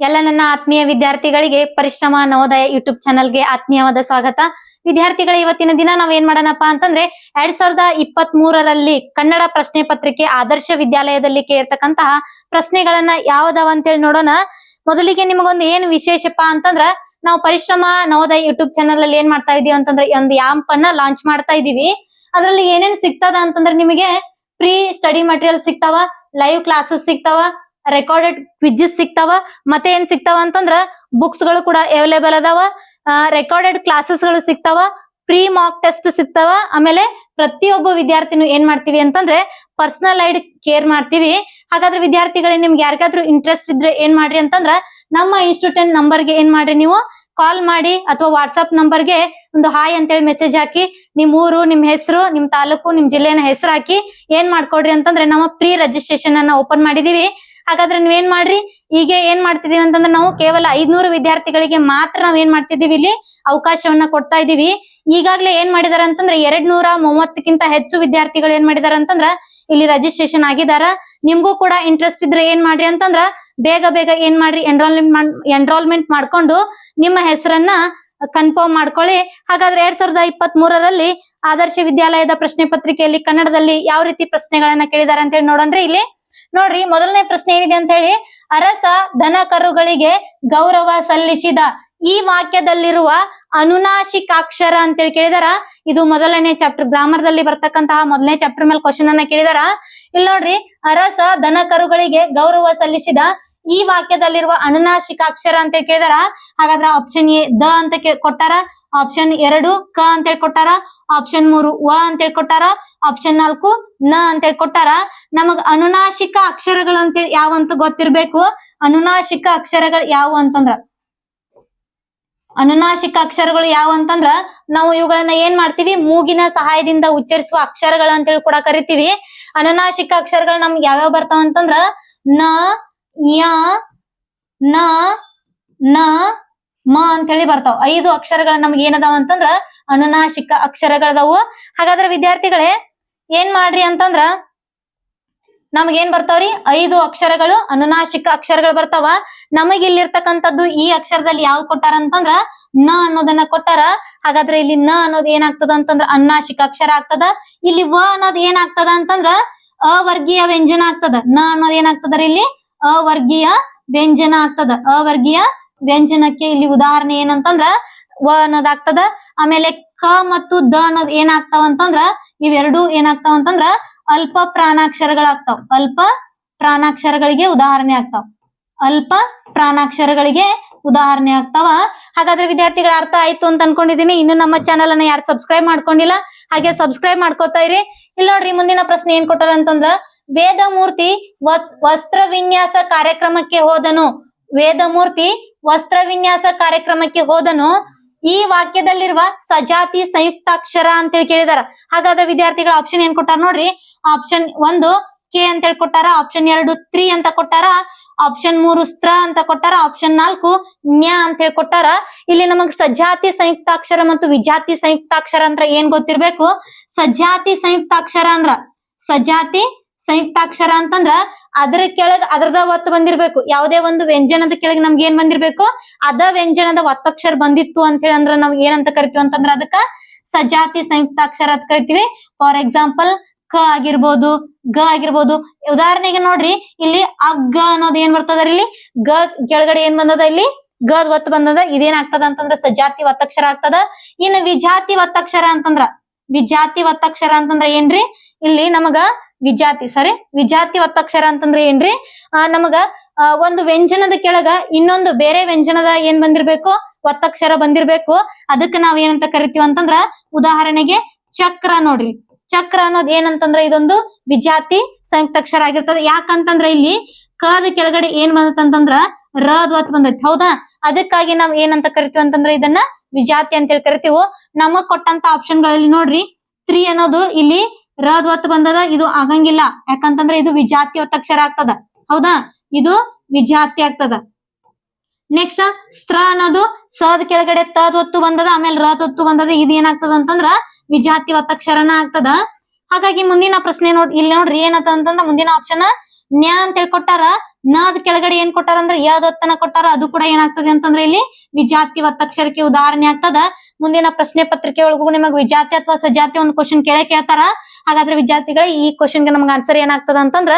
ಎಲ್ಲ ನನ್ನ ಆತ್ಮೀಯ ವಿದ್ಯಾರ್ಥಿಗಳಿಗೆ ಪರಿಶ್ರಮ ನವೋದಯ ಯೂಟ್ಯೂಬ್ ಚಾನಲ್ಗೆ ಆತ್ಮೀಯವಾದ ಸ್ವಾಗತ. ವಿದ್ಯಾರ್ಥಿಗಳ ಇವತ್ತಿನ ದಿನ ನಾವ್ ಏನ್ ಮಾಡೋಣಪ್ಪ ಅಂತಂದ್ರೆ 2023ರಲ್ಲಿ ಕನ್ನಡ ಪ್ರಶ್ನೆ ಪತ್ರಿಕೆ ಆದರ್ಶ ವಿದ್ಯಾಲಯದಲ್ಲಿ ಕೇಳಿರ್ತಕ್ಕಂತಹ ಪ್ರಶ್ನೆಗಳನ್ನ ಯಾವ್ದಾವ ಅಂತೇಳಿ ನೋಡೋಣ. ಮೊದಲಿಗೆ ನಿಮಗೊಂದು ಏನ್ ವಿಶೇಷಪ್ಪ ಅಂತಂದ್ರ ನಾವು ಪರಿಶ್ರಮ ನವೋದಯ ಯೂಟ್ಯೂಬ್ ಚಾನಲ್ ಅಲ್ಲಿ ಏನ್ ಮಾಡ್ತಾ ಇದೀವಿ ಅಂತಂದ್ರೆ ಒಂದು ಆ್ಯಪ್ ಅನ್ನ ಲಾಂಚ್ ಮಾಡ್ತಾ ಇದೀವಿ. ಅದ್ರಲ್ಲಿ ಏನೇನ್ ಸಿಗ್ತದ ಅಂತಂದ್ರೆ ನಿಮಗೆ ಪ್ರೀ ಸ್ಟಡಿ ಮಟೀರಿಯಲ್ ಸಿಗ್ತಾವ, ಲೈವ್ ಕ್ಲಾಸಸ್ ಸಿಗ್ತಾವ, ರೆಕಾರ್ಡೆಡ್ ಕ್ವಿಜಸ್ ಸಿಗ್ತಾವ, ಮತ್ತೆ ಏನ್ ಸಿಗ್ತಾವ ಅಂತಂದ್ರ ಬುಕ್ಸ್ ಗಳು ಕೂಡ ಅವೈಲೇಬಲ್ ಅದಾವ, ರೆಕಾರ್ಡೆಡ್ ಕ್ಲಾಸಸ್ ಗಳು ಸಿಗ್ತಾವ, ಪ್ರೀ ಮಾಕ್ ಟೆಸ್ಟ್ ಸಿಗ್ತಾವ. ಆಮೇಲೆ ಪ್ರತಿಯೊಬ್ಬ ವಿದ್ಯಾರ್ಥಿನೂ ಏನ್ ಮಾಡ್ತೀವಿ ಅಂತಂದ್ರೆ ಪರ್ಸನಲೈಸ್ಡ್ ಕೇರ್ ಮಾಡ್ತೀವಿ. ಹಾಗಾದ್ರೆ ವಿದ್ಯಾರ್ಥಿಗಳಿಗೆ ನಿಮ್ಗೆ ಯಾರಿಗಾದ್ರೂ ಇಂಟ್ರೆಸ್ಟ್ ಇದ್ರೆ ಏನ್ ಮಾಡ್ರಿ ಅಂತಂದ್ರ ನಮ್ಮ ಇನ್ಸ್ಟಿಟ್ಯೂಟ್ ನಂಬರ್ಗೆ ಏನ್ ಮಾಡ್ರಿ, ನೀವು ಕಾಲ್ ಮಾಡಿ ಅಥವಾ ವಾಟ್ಸ್ಆಪ್ ನಂಬರ್ಗೆ ಒಂದು ಹಾಯ್ ಅಂತೇಳಿ ಮೆಸೇಜ್ ಹಾಕಿ ನಿಮ್ ಊರು, ನಿಮ್ ಹೆಸರು, ನಿಮ್ ತಾಲೂಕು, ನಿಮ್ ಜಿಲ್ಲೆನ ಹೆಸರು ಹಾಕಿ ಏನ್ ಮಾಡ್ಕೊಡ್ರಿ ಅಂತಂದ್ರೆ ನಮ್ಮ ಪ್ರೀ ರಿಜಿಸ್ಟ್ರೇಷನ್ ಅನ್ನ ಓಪನ್ ಮಾಡಿದೀವಿ. ಹಾಗಾದ್ರೆ ನೀವೇನ್ ಮಾಡ್ರಿ, ಈಗ ಏನ್ ಮಾಡ್ತಿದೀವಿ ಅಂತಂದ್ರೆ ನಾವು ಕೇವಲ 500 ವಿದ್ಯಾರ್ಥಿಗಳಿಗೆ ಮಾತ್ರ ನಾವ್ ಏನ್ ಮಾಡ್ತಿದೀವಿ, ಇಲ್ಲಿ ಅವಕಾಶವನ್ನ ಕೊಡ್ತಾ ಇದೀವಿ. ಈಗಾಗ್ಲೇ ಏನ್ ಮಾಡಿದಾರ ಅಂತಂದ್ರೆ 230ಕ್ಕಿಂತ ಹೆಚ್ಚು ವಿದ್ಯಾರ್ಥಿಗಳು ಏನ್ ಮಾಡಿದಾರ ಅಂತಂದ್ರ ಇಲ್ಲಿ ರಿಜಿಸ್ಟ್ರೇಷನ್ ಆಗಿದಾರ. ನಿಮ್ಗೂ ಕೂಡ ಇಂಟ್ರೆಸ್ಟ್ ಇದ್ರೆ ಏನ್ ಮಾಡ್ರಿ ಅಂತಂದ್ರ ಬೇಗ ಬೇಗ ಏನ್ ಮಾಡ್ರಿ, ಎನ್ರೋಲ್ಮೆಂಟ್ ಮಾಡ್ಕೊಂಡು ನಿಮ್ಮ ಹೆಸರನ್ನ ಕನ್ಫರ್ಮ್ ಮಾಡ್ಕೊಳ್ಳಿ. ಹಾಗಾದ್ರೆ 2023ರಲ್ಲಿ ಆದರ್ಶ ವಿದ್ಯಾಲಯದ ಪ್ರಶ್ನೆ ಪತ್ರಿಕೆಯಲ್ಲಿ ಕನ್ನಡದಲ್ಲಿ ಯಾವ ರೀತಿ ಪ್ರಶ್ನೆಗಳನ್ನ ಕೇಳಿದಾರೆ ಅಂತ ಹೇಳಿ ನೋಡೋಣ್ರಿ. ಇಲ್ಲಿ ನೋಡ್ರಿ, ಮೊದಲನೇ ಪ್ರಶ್ನೆ ಏನಿದೆ ಅಂತ ಹೇಳಿ, ಅರಸ ದನ ಕರುಗಳಿಗೆ ಗೌರವ ಸಲ್ಲಿಸಿದ ಈ ವಾಕ್ಯದಲ್ಲಿರುವ ಅನುನಾಸಿಕಾಕ್ಷರ ಅಂತೇಳಿ ಕೇಳಿದಾರ. ಇದು ಮೊದಲನೇ ಚಾಪ್ಟರ್ ಗ್ರಾಮರ್ ದಲ್ಲಿ ಬರ್ತಕ್ಕಂತಹ ಮೊದಲನೇ ಚಾಪ್ಟರ್ ಮೇಲೆ ಕ್ವಶನ್ ಅನ್ನ ಕೇಳಿದಾರ. ಇಲ್ಲಿ ನೋಡ್ರಿ, ಅರಸ ದನ ಕರುಗಳಿಗೆ ಗೌರವ ಸಲ್ಲಿಸಿದ ಈ ವಾಕ್ಯದಲ್ಲಿರುವ ಅನುನಾಸಿಕಾಕ್ಷರ ಅಂತ ಕೇಳಿದಾರ. ಹಾಗಾದ್ರೆ ಆಪ್ಷನ್ ಎ ದ ಅಂತ ಕೊಟ್ಟಾರ, ಆಪ್ಷನ್ 2 ಕ ಅಂತ ಕೊಟ್ಟಾರ, ಆಪ್ಷನ್ 3 ವ ಅಂತ ಕೊಟ್ಟಾರ, ಆಪ್ಷನ್ 4 ನ ಅಂತ ಕೊಟ್ಟಾರ. ನಮಗ್ ಅನುನಾಸಿಕ ಅಕ್ಷರಗಳು ಅಂತೇಳಿ ಯಾವ ಅಂತ ಗೊತ್ತಿರ್ಬೇಕು. ಅನುನಾಸಿಕ ಅಕ್ಷರಗಳು ಯಾವ ಅಂತಂದ್ರ ನಾವು ಇವುಗಳನ್ನ ಏನ್ ಮಾಡ್ತೀವಿ, ಮೂಗಿನ ಸಹಾಯದಿಂದ ಉಚ್ಚರಿಸುವ ಅಕ್ಷರಗಳು ಅಂತೇಳಿ ಕೂಡ ಕರಿತೀವಿ. ಅನುನಾಸಿಕ ಅಕ್ಷರಗಳು ನಮ್ಗೆ ಯಾವ್ಯಾವ ಬರ್ತಾವ ಅಂತಂದ್ರ ನ, ಯ, ನ, ನ, ಮ ಅಂತ ಹೇಳಿ ಬರ್ತಾವ. 5 ಅಕ್ಷರಗಳು ನಮ್ಗೆ ಏನದಾವ ಅಂತಂದ್ರ ಅನುನಾಸಿಕ ಅಕ್ಷರಗಳದಾವು. ಹಾಗಾದ್ರೆ ವಿದ್ಯಾರ್ಥಿಗಳೇ ಏನ್ ಮಾಡ್ರಿ ಅಂತಂದ್ರ ನಮಗೇನ್ ಬರ್ತಾವ್ರಿ, 5 ಅಕ್ಷರಗಳು ಅನುನಾಸಿಕ ಅಕ್ಷರಗಳು ಬರ್ತಾವ. ನಮಗ್ ಇಲ್ಲಿರ್ತಕ್ಕಂಥದ್ದು ಈ ಅಕ್ಷರದಲ್ಲಿ ಯಾವ್ದು ಕೊಟ್ಟಾರ ಅಂತಂದ್ರ ನ ಅನ್ನೋದನ್ನ ಕೊಟ್ಟಾರ. ಹಾಗಾದ್ರೆ ಇಲ್ಲಿ ನ ಅನ್ನೋದು ಏನಾಗ್ತದ ಅಂತಂದ್ರ ಅನುನಾಸಿಕ ಅಕ್ಷರ ಆಗ್ತದ. ಇಲ್ಲಿ ವ ಅನ್ನೋದು ಏನಾಗ್ತದ ಅಂತಂದ್ರ ಅವರ್ಗೀಯ ವ್ಯಂಜನ ಆಗ್ತದ. ನ ಅನ್ನೋದು ಏನಾಗ್ತದ ಇಲ್ಲಿ ಅವರ್ಗೀಯ ವ್ಯಂಜನ ಆಗ್ತದ. ಅವರ್ಗೀಯ ವ್ಯಂಜನಕ್ಕೆ ಇಲ್ಲಿ ಉದಾಹರಣೆ ಏನಂತಂದ್ರ ವ ಅನ್ನೋದಾಗ್ತದ. ಆಮೇಲೆ ಕ ಮತ್ತು ದ ಅನ್ನೋದು ಏನಾಗ್ತಾವ ಅಂತಂದ್ರ ಇವೆರಡು ಏನಾಗ್ತಾವ ಅಂತಂದ್ರ ಅಲ್ಪ ಪ್ರಾಣಾಕ್ಷರಗಳಾಗ್ತಾವ. ಅಲ್ಪ ಪ್ರಾಣಾಕ್ಷರಗಳಿಗೆ ಉದಾಹರಣೆ ಆಗ್ತಾವ. ಅಲ್ಪ ಪ್ರಾಣಾಕ್ಷರಗಳಿಗೆ ಉದಾಹರಣೆ ಆಗ್ತಾವ. ಹಾಗಾದ್ರೆ ವಿದ್ಯಾರ್ಥಿಗಳ ಅರ್ಥ ಆಯ್ತು ಅಂತ ಅನ್ಕೊಂಡಿದೀನಿ. ಇನ್ನು ನಮ್ಮ ಚಾನಲ್ ಅನ್ನ ಯಾರು ಸಬ್ಸ್ಕ್ರೈಬ್ ಮಾಡ್ಕೊಂಡಿಲ್ಲ ಹಾಗೆ ಸಬ್ಸ್ಕ್ರೈಬ್ ಮಾಡ್ಕೋತಾ ಇರಿ. ಇಲ್ಲಿ ನೋಡ್ರಿ, ಮುಂದಿನ ಪ್ರಶ್ನೆ ಏನ್ ಕೊಟ್ಟಾರ ಅಂತಂದ್ರ ವೇದಮೂರ್ತಿ ವಸ್ತ್ರ ವಿನ್ಯಾಸ ಕಾರ್ಯಕ್ರಮಕ್ಕೆ ಹೋದನು. ವೇದಮೂರ್ತಿ ವಸ್ತ್ರ ವಿನ್ಯಾಸ ಕಾರ್ಯಕ್ರಮಕ್ಕೆ ಹೋದನು. ಈ ವಾಕ್ಯದಲ್ಲಿರುವ ಸಜಾತಿ ಸಂಯುಕ್ತಾಕ್ಷರ ಅಂತ ಹೇಳಿ ಕೇಳಿದಾರ. ಹಾಗಾದ್ರೆ ವಿದ್ಯಾರ್ಥಿಗಳ ಆಪ್ಷನ್ ಏನ್ ಕೊಟ್ಟಾರ ನೋಡ್ರಿ, ಆಪ್ಷನ್ 1 ಕೆ ಅಂತ ಹೇಳಿ ಕೊಟ್ಟಾರ, ಆಪ್ಷನ್ 2 ತ್ರಿ ಅಂತ ಕೊಟ್ಟಾರ, ಆಪ್ಷನ್ 3 ಸ್ತ್ರ ಅಂತ ಕೊಟ್ಟಾರ, ಆಪ್ಷನ್ 4 ನ್ಯ ಅಂತ ಹೇಳಿ ಕೊಟ್ಟಾರ. ಇಲ್ಲಿ ನಮಗ್ ಸಜಾತಿ ಸಂಯುಕ್ತಾಕ್ಷರ ಮತ್ತು ವಿಜಾತಿ ಸಂಯುಕ್ತಾಕ್ಷರ ಅಂದ್ರ ಏನ್ ಗೊತ್ತಿರ್ಬೇಕು. ಸಜಾತಿ ಸಂಯುಕ್ತಾಕ್ಷರ ಅಂದ್ರ ಅಂತಂದ್ರ ಅದ್ರ ಕೆಳಗ ಅದ್ರದ ಒತ್ತು ಬಂದಿರ್ಬೇಕು. ಯಾವುದೇ ಒಂದು ವ್ಯಂಜನದ ಕೆಳಗೆ ನಮ್ಗೆ ಏನ್ ಬಂದಿರ್ಬೇಕು, ಅದ ವ್ಯಂಜನದ ಒತ್ತಕ್ಷರ ಬಂದಿತ್ತು ಅಂತ ಹೇಳಿ ಅಂದ್ರ ನಾವ್ ಏನಂತ ಕರಿತೀವಿ ಅಂತಂದ್ರ ಅದಕ್ಕ ಸಜಾತಿ ಸಂಯುಕ್ತಾಕ್ಷರ ಅಂತ ಕರಿತೀವಿ. ಫಾರ್ ಎಕ್ಸಾಂಪಲ್ ಕ ಆಗಿರ್ಬೋದು, ಗ ಆಗಿರ್ಬೋದು. ಉದಾಹರಣೆಗೆ ನೋಡ್ರಿ, ಇಲ್ಲಿ ಅಗ್ಗ ಅನ್ನೋದು ಏನ್ ಬರ್ತದ, ಇಲ್ಲಿ ಗ ಕೆಳಗಡೆ ಏನ್ ಬಂದದ, ಇಲ್ಲಿ ಗದ್ ಒತ್ತು ಬಂದದ. ಇದೇನಾಗ್ತದ ಅಂತಂದ್ರ ಸಜಾತಿ ಒತ್ತಕ್ಷರ ಆಗ್ತದ. ಇನ್ನು ವಿಜಾತಿ ಒತ್ತಕ್ಷರ ಅಂತಂದ್ರ ಏನ್ರಿ, ಇಲ್ಲಿ ನಮಗ ವಿಜಾತಿ ಒತ್ತಕ್ಷರ ಅಂತಂದ್ರೆ ಏನ್ರಿ, ನಮಗ ಒಂದು ವ್ಯಂಜನದ ಕೆಳಗ ಇನ್ನೊಂದು ಬೇರೆ ವ್ಯಂಜನದ ಏನ್ ಬಂದಿರ್ಬೇಕು, ಒತ್ತಕ್ಷರ ಬಂದಿರ್ಬೇಕು. ಅದಕ್ಕೆ ನಾವ್ ಏನಂತ ಕರಿತೀವಿ ಅಂತಂದ್ರ ಉದಾಹರಣೆಗೆ ಚಕ್ರ ನೋಡ್ರಿ. ಚಕ್ರ ಅನ್ನೋದು ಏನಂತಂದ್ರ ಇದೊಂದು ವಿಜಾತಿ ಸಂಯುಕ್ತಾಕ್ಷರ ಆಗಿರ್ತದೆ. ಯಾಕಂತಂದ್ರ ಇಲ್ಲಿ ಕದ ಕೆಳಗಡೆ ಏನ್ ಬಂದತ್ತಂತಂದ್ರ ರದ್ ಒತ್ತು ಬಂದೈತಿ, ಹೌದಾ? ಅದಕ್ಕಾಗಿ ನಾವ್ ಏನಂತ ಕರಿತೀವಿ ಅಂತಂದ್ರ ಇದನ್ನ ವಿಜಾತಿ ಅಂತ ಹೇಳಿ ಕರಿತೀವಿ. ನಮಗ್ ಕೊಟ್ಟಂತ ಆಪ್ಷನ್ ಗಳಲ್ಲಿ ನೋಡ್ರಿ, ತ್ರಿ ಅನ್ನೋದು ಇಲ್ಲಿ ರದ್ ಒತ್ತು ಬಂದದ, ಇದು ಆಗಂಗಿಲ್ಲ. ಯಾಕಂತಂದ್ರ ಇದು ವಿಜಾತಿ ಒತ್ತಕ್ಷರ ಆಗ್ತದ, ಹೌದಾ? ಇದು ವಿಜಾತಿ ಆಗ್ತದ. ನೆಕ್ಸ್ಟ್ ಸ್ತ್ರ ಅನ್ನೋದು ಸದ್ ಕೆಳಗಡೆ ತದ್ ಒತ್ತು ಬಂದದ, ಆಮೇಲೆ ರದ್ ಒತ್ತು ಬಂದದ. ಇದು ಏನಾಗ್ತದ ಅಂತಂದ್ರ ವಿಜಾತಿ ಒತ್ತಕ್ಷರನ ಆಗ್ತದ. ಹಾಗಾಗಿ ಮುಂದಿನ ಪ್ರಶ್ನೆ ಇಲ್ಲಿ ನೋಡ್ರಿ ಏನಂತ ಅಂತಂದ್ರ ಮುಂದಿನ ಆಪ್ಷನ್ ನ್ಯಾ ಅಂತ ಹೇಳಿ ಕೊಟ್ಟಾರ. ನಾದ್ ಕೆಳಗಡೆ ಏನ್ ಕೊಟ್ಟಾರ ಅಂದ್ರೆ ಯದೊತ್ತನ ಕೊಟ್ಟಾರ. ಅದು ಕೂಡ ಏನಾಗ್ತದೆ ಅಂತಂದ್ರೆ ಇಲ್ಲಿ ವಿಜಾತಿ ಒತ್ತಕ್ಷರಕ್ಕೆ ಉದಾಹರಣೆ ಆಗ್ತದ. ಮುಂದಿನ ಪ್ರಶ್ನೆ ಪತ್ರಿಕೆ ಒಳಗೂ ನಿಮಗೆ ವಿಜಾತಿ ಅಥವಾ ಸಜಾತಿ ಒಂದು ಕ್ವಶನ್ ಕೇಳ್ತಾರ. ಹಾಗಾದ್ರೆ ವಿದ್ಯಾರ್ಥಿಗಳೇ ಈ ಕ್ವಶನ್ಗೆ ನಮ್ಗೆ ಆನ್ಸರ್ ಏನಾಗ್ತದ ಅಂತಂದ್ರ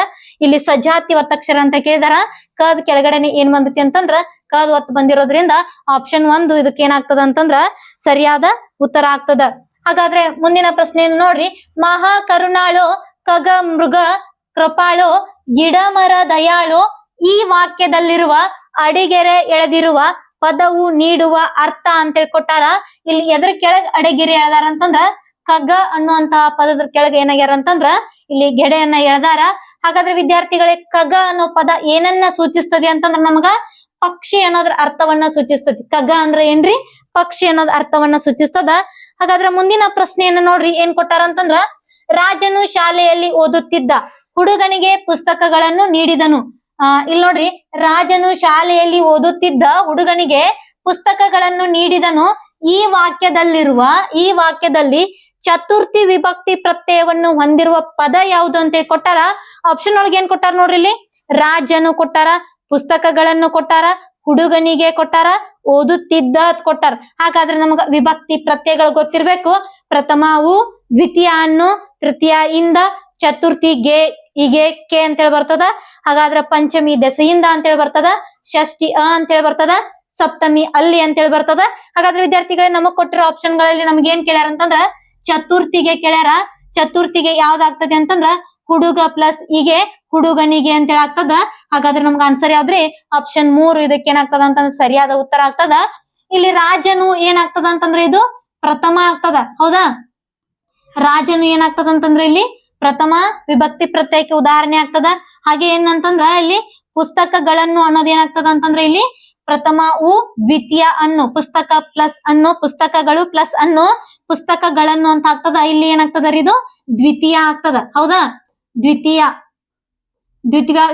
ಇಲ್ಲಿ ಸಜಾತಿ ಒತ್ತಕ್ಷರ ಅಂತ ಕೇಳಿದಾರ. ಕದ್ ಕೆಳಗಡೆನೆ ಏನ್ ಬಂದತಿ ಅಂತಂದ್ರ ಕದ್ ಒತ್ತು ಬಂದಿರೋದ್ರಿಂದ ಆಪ್ಷನ್ 1 ಇದಕ್ಕೆ ಏನಾಗ್ತದ ಅಂತಂದ್ರ ಸರಿಯಾದ ಉತ್ತರ ಆಗ್ತದ. ಹಾಗಾದ್ರೆ ಮುಂದಿನ ಪ್ರಶ್ನೆಯನ್ನು ನೋಡ್ರಿ. ಮಹಾ ಕರುಣಾಳು ಖಗ ಮೃಗ ಕೃಪಾಳು ಗಿಡ ಮರ ದಯಾಳು ಈ ವಾಕ್ಯದಲ್ಲಿರುವ ಅಡಿಗೆರೆ ಎಳೆದಿರುವ ಪದವು ನೀಡುವ ಅರ್ಥ ಅಂತ ಕೊಟ್ಟಾರ. ಇಲ್ಲಿ ಎದ್ರ ಕೆಳಗ್ ಅಡಿಗೆರೆ ಎಳೆದಾರ ಅಂತಂದ್ರ ಖಗ್ಗ ಅನ್ನುವಂತಹ ಪದದ ಕೆಳಗೆ ಏನಾಗ್ಯಾರ ಅಂತಂದ್ರ ಇಲ್ಲಿ ಗೆಡೆಯನ್ನ ಎಳೆದಾರ. ಹಾಗಾದ್ರೆ ವಿದ್ಯಾರ್ಥಿಗಳೇ ಖಗ್ಗ ಅನ್ನೋ ಪದ ಏನನ್ನ ಸೂಚಿಸ್ತದೆ ಅಂತಂದ್ರ ನಮಗ ಪಕ್ಷಿ ಅನ್ನೋದ್ರ ಅರ್ಥವನ್ನ ಸೂಚಿಸ್ತದೆ. ಖಗ್ಗ ಅಂದ್ರೆ ಏನ್ರಿ ಪಕ್ಷಿ ಅನ್ನೋದ್ ಅರ್ಥವನ್ನ ಸೂಚಿಸ್ತದ. ಹಾಗಾದ್ರೆ ಮುಂದಿನ ಪ್ರಶ್ನೆಯನ್ನ ನೋಡ್ರಿ ಏನ್ ಕೊಟ್ಟಾರ ಅಂತಂದ್ರ ರಾಜನು ಶಾಲೆಯಲ್ಲಿ ಓದುತ್ತಿದ್ದ ಹುಡುಗನಿಗೆ ಪುಸ್ತಕಗಳನ್ನು ನೀಡಿದನು. ಇಲ್ಲಿ ನೋಡ್ರಿ ರಾಜನು ಶಾಲೆಯಲ್ಲಿ ಓದುತ್ತಿದ್ದ ಹುಡುಗನಿಗೆ ಪುಸ್ತಕಗಳನ್ನು ನೀಡಿದನು. ಈ ವಾಕ್ಯದಲ್ಲಿ ಚತುರ್ಥಿ ವಿಭಕ್ತಿ ಪ್ರತ್ಯಯವನ್ನು ಹೊಂದಿರುವ ಪದ ಯಾವುದು ಅಂತ ಕೊಟ್ಟಾರ. ಆಪ್ಷನ್ ಒಳಗೆ ಏನ್ ಕೊಟ್ಟಾರ ನೋಡ್ರಿ. ಇಲ್ಲಿ ರಾಜನು ಕೊಟ್ಟಾರ, ಪುಸ್ತಕಗಳನ್ನು ಕೊಟ್ಟಾರ, ಹುಡುಗನಿಗೆ ಕೊಟ್ಟಾರ, ಓದುತ್ತಿದ್ದ ಕೊಟ್ಟಾರ. ಹಾಗಾದ್ರೆ ನಮಗ ವಿಭಕ್ತಿ ಪ್ರತ್ಯಯಗಳು ಗೊತ್ತಿರ್ಬೇಕು. ಪ್ರಥಮ ಉ, ದ್ವಿತೀಯ ಅನ್ನು, ತೃತೀಯ ಇಂದ, ಚತುರ್ಥಿ ಗೆ ಹೀಗೆ ಕೆ ಅಂತೇಳಿ ಬರ್ತದ. ಹಾಗಾದ್ರೆ ಪಂಚಮಿ ದೆಸೆಯಿಂದ ಅಂತೇಳಿ ಬರ್ತದ, ಷಷ್ಠಿ ಅಂತೇಳಿ ಬರ್ತದ, ಸಪ್ತಮಿ ಅಲ್ಲಿ ಅಂತೇಳಿ ಬರ್ತದ. ಹಾಗಾದ್ರೆ ವಿದ್ಯಾರ್ಥಿಗಳೇ ನಮಗ್ ಕೊಟ್ಟಿರೋ ಆಪ್ಷನ್ ಗಳಲ್ಲಿ ನಮ್ಗೆ ಏನ್ ಕೇಳ್ಯಾರ ಅಂತಂದ್ರ ಚತುರ್ಥಿಗೆ ಕೇಳ್ಯಾರ. ಚತುರ್ಥಿಗೆ ಯಾವ್ದಾಗ್ತದೆ ಅಂತಂದ್ರ ಹುಡುಗ ಪ್ಲಸ್ ಹೀಗೆ ಹುಡುಗನಿಗೆ ಅಂತೇಳಿ ಆಗ್ತದ. ಹಾಗಾದ್ರೆ ನಮ್ಗೆ ಆನ್ಸರ್ ಯಾವ್ದ್ರಿ ಆಪ್ಷನ್ 3 ಇದಕ್ಕೆ ಏನಾಗ್ತದ ಅಂತಂದ್ರೆ ಸರಿಯಾದ ಉತ್ತರ ಆಗ್ತದ. ಇಲ್ಲಿ ರಾಜನು ಏನಾಗ್ತದ ಅಂತಂದ್ರೆ ಇದು ಪ್ರಥಮ ಆಗ್ತದ. ಹೌದಾ, ರಾಜನು ಏನಾಗ್ತದ ಅಂತಂದ್ರೆ ಇಲ್ಲಿ ಪ್ರಥಮ ವಿಭಕ್ತಿ ಪ್ರತ್ಯಯಕ್ಕೆ ಉದಾಹರಣೆ ಆಗ್ತದ. ಹಾಗೆ ಏನಂತಂದ್ರ ಇಲ್ಲಿ ಪುಸ್ತಕಗಳನ್ನು ಅನ್ನೋದು ಏನಾಗ್ತದ ಅಂತಂದ್ರೆ ಇಲ್ಲಿ ಪ್ರಥಮ ಉ, ದ್ವಿತೀಯ ಅನ್ನು, ಪುಸ್ತಕ ಪ್ಲಸ್ ಅನ್ನು, ಪುಸ್ತಕಗಳು ಪ್ಲಸ್ ಅನ್ನು, ಪುಸ್ತಕಗಳನ್ನು ಅಂತ ಆಗ್ತದ. ಇಲ್ಲಿ ಏನಾಗ್ತದ ಇದು ದ್ವಿತೀಯ ಆಗ್ತದ. ಹೌದಾ, ದ್ವಿತೀಯ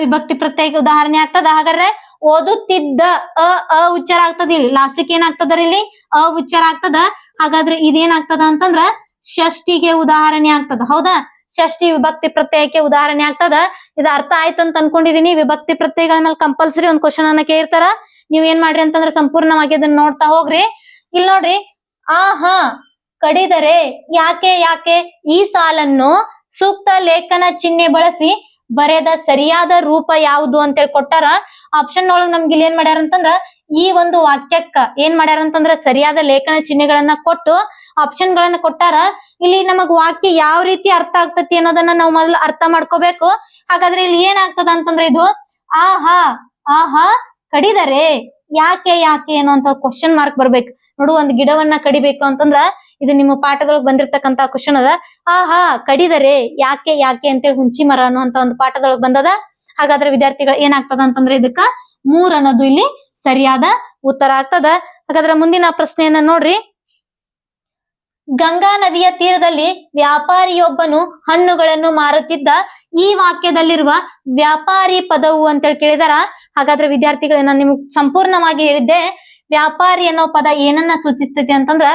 ವಿಭಕ್ತಿ ಪ್ರತ್ಯಯಕ್ಕೆ ಉದಾಹರಣೆ ಆಗ್ತದ. ಹಾಗಾದ್ರೆ ಓದುತ್ತಿದ್ದ ಅ ಉಚ್ಚಾರ ಆಗ್ತದ. ಇಲ್ಲಿ ಲಾಸ್ಟಿಕ್ ಏನಾಗ್ತದ ಇಲ್ಲಿ ಅ ಉಚ್ಚಾರ ಆಗ್ತದ. ಹಾಗಾದ್ರೆ ಇದೇನಾಗ್ತದ ಅಂತಂದ್ರ ಷಷ್ಠಿಗೆ ಉದಾಹರಣೆ ಆಗ್ತದ. ಹೌದಾ, ಷಷ್ಠಿ ವಿಭಕ್ತಿ ಪ್ರತ್ಯಯಕ್ಕೆ ಉದಾಹರಣೆ ಆಗ್ತದ. ಇದು ಅರ್ಥ ಆಯ್ತು ಅಂತ ಅನ್ಕೊಂಡಿದೀನಿ. ವಿಭಕ್ತಿ ಪ್ರತ್ಯಯಗಳ ಮೇಲೆ ಕಂಪಲ್ಸರಿ ಒಂದ್ ಕ್ವಶನ್ ಅನ್ನ ಕೇಳ್ತಾರ. ನೀವ್ ಏನ್ ಮಾಡ್ರಿ ಅಂತಂದ್ರೆ ಸಂಪೂರ್ಣವಾಗಿ ಅದನ್ನ ನೋಡ್ತಾ ಹೋಗ್ರಿ. ಇಲ್ಲಿ ನೋಡ್ರಿ, ಆಹಾ ಕಡಿದರೆ ಯಾಕೆ ಈ ಸಾಲನ್ನು ಸೂಕ್ತ ಲೇಖನ ಚಿಹ್ನೆ ಬಳಸಿ ಬರೆದ ಸರಿಯಾದ ರೂಪ ಯಾವುದು ಅಂತೇಳಿ ಕೊಟ್ಟಾರ. ಆಪ್ಷನ್ ಒಳಗ್ ನಮ್ಗೆ ಇಲ್ಲಿ ಏನ್ ಮಾಡ್ಯಾರ ಅಂತಂದ್ರ ಈ ಒಂದು ವಾಕ್ಯಕ್ಕ ಏನ್ ಮಾಡ್ಯಾರ ಅಂತಂದ್ರ ಸರಿಯಾದ ಲೇಖನ ಚಿಹ್ನೆಗಳನ್ನ ಕೊಟ್ಟು ಆಪ್ಷನ್ ಗಳನ್ನ ಕೊಟ್ಟಾರ. ಇಲ್ಲಿ ನಮಗ್ ವಾಕ್ಯ ಯಾವ ರೀತಿ ಅರ್ಥ ಆಗ್ತತಿ ಅನ್ನೋದನ್ನ ನಾವು ಮೊದಲು ಅರ್ಥ ಮಾಡ್ಕೋಬೇಕು. ಹಾಗಾದ್ರೆ ಇಲ್ಲಿ ಏನಾಗ್ತದ ಅಂತಂದ್ರೆ ಇದು ಆಹಾ ಕಡಿದರೆ ಯಾಕೆ ಅನ್ನುವಂತ ಕ್ವಶನ್ ಮಾರ್ಕ್ ಬರ್ಬೇಕು. ನೋಡು, ಒಂದ್ ಗಿಡವನ್ನ ಕಡಿಬೇಕು ಅಂತಂದ್ರ ಇದು ನಿಮ್ಮ ಪಾಠದೊಳಗೆ ಬಂದಿರ್ತಕ್ಕಂತ ಕ್ವಶನ್ ಅದ. ಆಹಾ ಕಡಿದರೆ ಯಾಕೆ ಅಂತೇಳಿ ಹುಂಚಿ ಮರ ಅನ್ನುವಂತ ಒಂದು ಪಾಠದೊಳಗೆ ಬಂದದ. ಹಾಗಾದ್ರೆ ವಿದ್ಯಾರ್ಥಿಗಳು ಏನಾಗ್ತದ ಅಂತಂದ್ರೆ ಇದಕ್ಕ 3 ಅನ್ನೋದು ಇಲ್ಲಿ ಸರಿಯಾದ ಉತ್ತರ ಆಗ್ತದ. ಹಾಗಾದ್ರೆ ಮುಂದಿನ ಪ್ರಶ್ನೆಯನ್ನ ನೋಡ್ರಿ. ಗಂಗಾ ನದಿಯ ತೀರದಲ್ಲಿ ವ್ಯಾಪಾರಿಯೊಬ್ಬನು ಹಣ್ಣುಗಳನ್ನು ಮಾರುತ್ತಿದ್ದ. ಈ ವಾಕ್ಯದಲ್ಲಿರುವ ವ್ಯಾಪಾರಿ ಪದವು ಅಂತೇಳಿ ಕೇಳಿದಾರ. ಹಾಗಾದ್ರೆ ವಿದ್ಯಾರ್ಥಿಗಳೇ ನಾನು ನಿಮ್ಗೆ ಸಂಪೂರ್ಣವಾಗಿ ಹೇಳಿದ್ದೆ. ವ್ಯಾಪಾರಿ ಅನ್ನೋ ಪದ ಏನನ್ನ ಸೂಚಿಸ್ತತಿ ಅಂತಂದ್ರ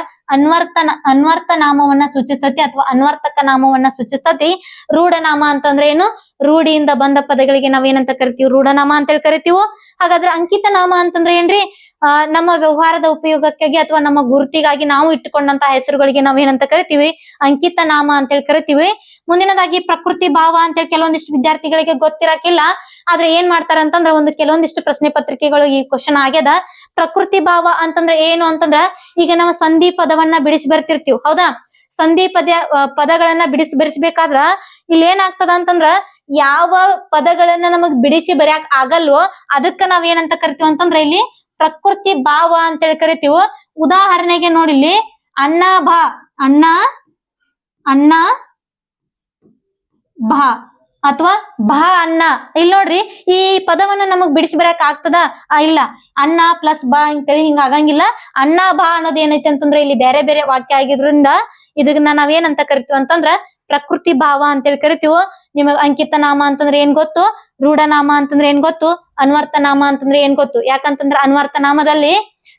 ಅನ್ವರ್ಥ ನಾಮವನ್ನ ಸೂಚಿಸ್ತತಿ ಅಥವಾ ಅನ್ವರ್ತಕ ನಾಮವನ್ನ ಸೂಚಿಸ್ತತಿ. ರೂಢನಾಮ ಅಂತಂದ್ರೆ ಏನು? ರೂಢಿಯಿಂದ ಬಂದ ಪದಗಳಿಗೆ ನಾವ್ ಏನಂತ ಕರಿತೀವಿ? ರೂಢನಾಮ ಅಂತೇಳಿ ಕರಿತೀವಿ. ಹಾಗಾದ್ರೆ ಅಂಕಿತ ನಾಮ ಅಂತಂದ್ರೆ ಏನ್ರಿ? ನಮ್ಮ ವ್ಯವಹಾರದ ಉಪಯೋಗಕ್ಕಾಗಿ ಅಥವಾ ನಮ್ಮ ಗುರುತಿಗಾಗಿ ನಾವು ಇಟ್ಟುಕೊಂಡಂತ ಹೆಸರುಗಳಿಗೆ ನಾವ್ ಏನಂತ ಕರಿತೀವಿ? ಅಂಕಿತ ನಾಮ ಅಂತೇಳಿ ಕರಿತೀವಿ. ಮುಂದಿನದಾಗಿ ಪ್ರಕೃತಿ ಭಾವ ಅಂತೇಳಿ ಕೆಲವೊಂದಿಷ್ಟು ವಿದ್ಯಾರ್ಥಿಗಳಿಗೆ ಗೊತ್ತಿರಕಿಲ್ಲ. ಆದ್ರೆ ಏನ್ ಮಾಡ್ತಾರ ಅಂತಂದ್ರ ಕೆಲವೊಂದಿಷ್ಟು ಪ್ರಶ್ನೆ ಪತ್ರಿಕೆಗಳು ಈ ಕ್ವಶನ್ ಆಗ್ಯದ. ಪ್ರಕೃತಿ ಭಾವ ಅಂತಂದ್ರೆ ಏನು ಅಂತಂದ್ರ ಈಗ ನಾವು ಸಂಧಿ ಪದವನ್ನ ಬಿಡಿಸಿ ಬರ್ತಿರ್ತೀವಿ. ಹೌದಾ, ಸಂಧಿ ಪದಗಳನ್ನ ಬಿಡಿಸ್ಬೇಕಾದ್ರ ಇಲ್ಲಿ ಏನಾಗ್ತದ ಅಂತಂದ್ರ ಯಾವ ಪದಗಳನ್ನ ನಮಗ್ ಬಿಡಿಸಿ ಬರ್ಯಾಕ್ ಆಗಲ್ವೋ ಅದಕ್ಕ ನಾವ್ ಏನಂತ ಕರಿತೀವಿ ಅಂತಂದ್ರ ಇಲ್ಲಿ ಪ್ರಕೃತಿ ಭಾವ ಅಂತೇಳಿ ಕರಿತೀವಿ. ಉದಾಹರಣೆಗೆ ನೋಡಿಲ್ಲಿ ಅಣ್ಣ ಭಾ ಅಥವಾ ಭಾ ಅನ್ನ. ಇಲ್ಲಿ ನೋಡ್ರಿ, ಈ ಪದವನ್ನ ನಮಗ್ ಬಿಡಿಸಿ ಬರಕ್ ಆಗ್ತದ? ಇಲ್ಲ, ಅನ್ನ ಪ್ಲಸ್ ಬಾ ಅಂತೇಳಿ ಹಿಂಗ ಆಗಂಗಿಲ್ಲ. ಅಣ್ಣ ಬಾ ಅನ್ನೋದು ಏನೈತಿ ಅಂತಂದ್ರೆ ಇಲ್ಲಿ ಬೇರೆ ಬೇರೆ ವಾಕ್ಯ ಆಗಿದ್ರಿಂದ ಇದನ್ನ ನಾವೇನಂತ ಕರಿತೀವಿ ಅಂತಂದ್ರ ಪ್ರಕೃತಿ ಭಾವ ಅಂತೇಳಿ ಕರಿತೀವಿ. ನಿಮಗ್ ಅಂಕಿತ ನಾಮ ಅಂತಂದ್ರೆ ಏನ್ ಗೊತ್ತು? ರೂಢನಾಮ ಅಂತಂದ್ರೆ ಏನ್ ಗೊತ್ತು? ಅನ್ವರ್ಥ ನಾಮ ಅಂತಂದ್ರೆ ಏನ್ ಗೊತ್ತು? ಯಾಕಂತಂದ್ರ ಅನ್ವರ್ಥ ನಾಮದಲ್ಲಿ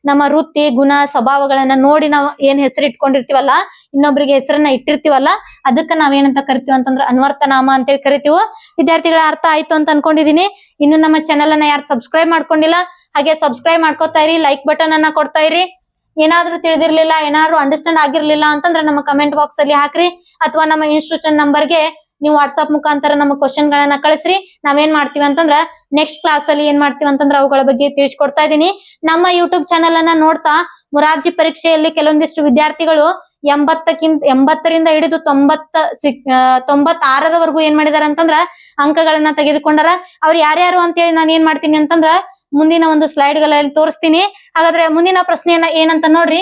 ನಮ್ಮ ವೃತ್ತಿ ಗುಣ ಸ್ವಭಾವಗಳನ್ನ ನೋಡಿ ನಾವು ಏನ್ ಹೆಸರು ಇಟ್ಕೊಂಡಿರ್ತೀವಲ್ಲ, ಇನ್ನೊಬ್ರಿಗೆ ಹೆಸರನ್ನ ಇಟ್ಟಿರ್ತೀವಲ್ಲ, ಅದಕ್ಕ ನಾವೇನಂತ ಕರಿತೀವಿ ಅಂತಂದ್ರ ಅನ್ವರ್ಥ ನಾಮ ಅಂತೇಳಿ ಕರಿತೀವಿ. ವಿದ್ಯಾರ್ಥಿಗಳ ಅರ್ಥ ಆಯ್ತು ಅಂತ ಅನ್ಕೊಂಡಿದೀನಿ. ಇನ್ನು ನಮ್ಮ ಚಾನೆಲ್ ಅನ್ನ ಯಾರು ಸಬ್ಸ್ಕ್ರೈಬ್ ಮಾಡ್ಕೊಂಡಿಲ್ಲ ಹಾಗೆ ಸಬ್ಸ್ಕ್ರೈಬ್ ಮಾಡ್ಕೊತಾ ಇರಿ, ಲೈಕ್ ಬಟನ್ ಅನ್ನ ಕೊಡ್ತಾ ಇರಿ. ಏನಾದ್ರೂ ತಿಳಿದಿರ್ಲಿಲ್ಲ, ಏನಾದ್ರು ಅಂಡರ್ಸ್ಟ್ಯಾಂಡ್ ಆಗಿರ್ಲಿಲ್ಲ ಅಂತಂದ್ರೆ ನಮ್ಮ ಕಮೆಂಟ್ ಬಾಕ್ಸ್ ಅಲ್ಲಿ ಹಾಕ್ರಿ, ಅಥವಾ ನಮ್ಮ ಇನ್ಸ್ಟಿಟ್ಯೂಷನ್ ನಂಬರ್ಗೆ ನೀವು ವಾಟ್ಸ್ಆಪ್ ಮುಖಾಂತರ ನಮ್ಮ ಕ್ವಶನ್ ಗಳನ್ನ ಕಳಿಸ್ರಿ. ನಾವೇನ್ ಮಾಡ್ತೀವಿ ಅಂತಂದ್ರ ನೆಕ್ಸ್ಟ್ ಕ್ಲಾಸ್ ಅಲ್ಲಿ ಏನ್ ಮಾಡ್ತೀವಿ ಅಂತಂದ್ರ ಅವುಗಳ ಬಗ್ಗೆ ತಿಳಿಸ್ಕೊಡ್ತಾ ಇದೀನಿ. ನಮ್ಮ ಯೂಟ್ಯೂಬ್ ಚಾನೆಲ್ ಅನ್ನ ನೋಡ್ತಾ ಮೊರಾರ್ಜಿ ಪರೀಕ್ಷೆಯಲ್ಲಿ ಕೆಲವೊಂದಿಷ್ಟು ವಿದ್ಯಾರ್ಥಿಗಳು 80ರಿಂದ ಹಿಡಿದು 96ರವರೆಗೂ ಏನ್ ಮಾಡಿದಾರ ಅಂತಂದ್ರ ಅಂಕಗಳನ್ನ ತೆಗೆದುಕೊಂಡಾರ. ಅವ್ರು ಯಾರ್ಯಾರು ಅಂತೇಳಿ ನಾನು ಏನ್ ಮಾಡ್ತೀನಿ ಅಂತಂದ್ರ ಮುಂದಿನ ಒಂದು ಸ್ಲೈಡ್ ಗಳಲ್ಲಿ ತೋರಿಸ್ತೀನಿ. ಹಾಗಾದ್ರೆ ಮುಂದಿನ ಪ್ರಶ್ನೆಯನ್ನ ಏನಂತ ನೋಡ್ರಿ.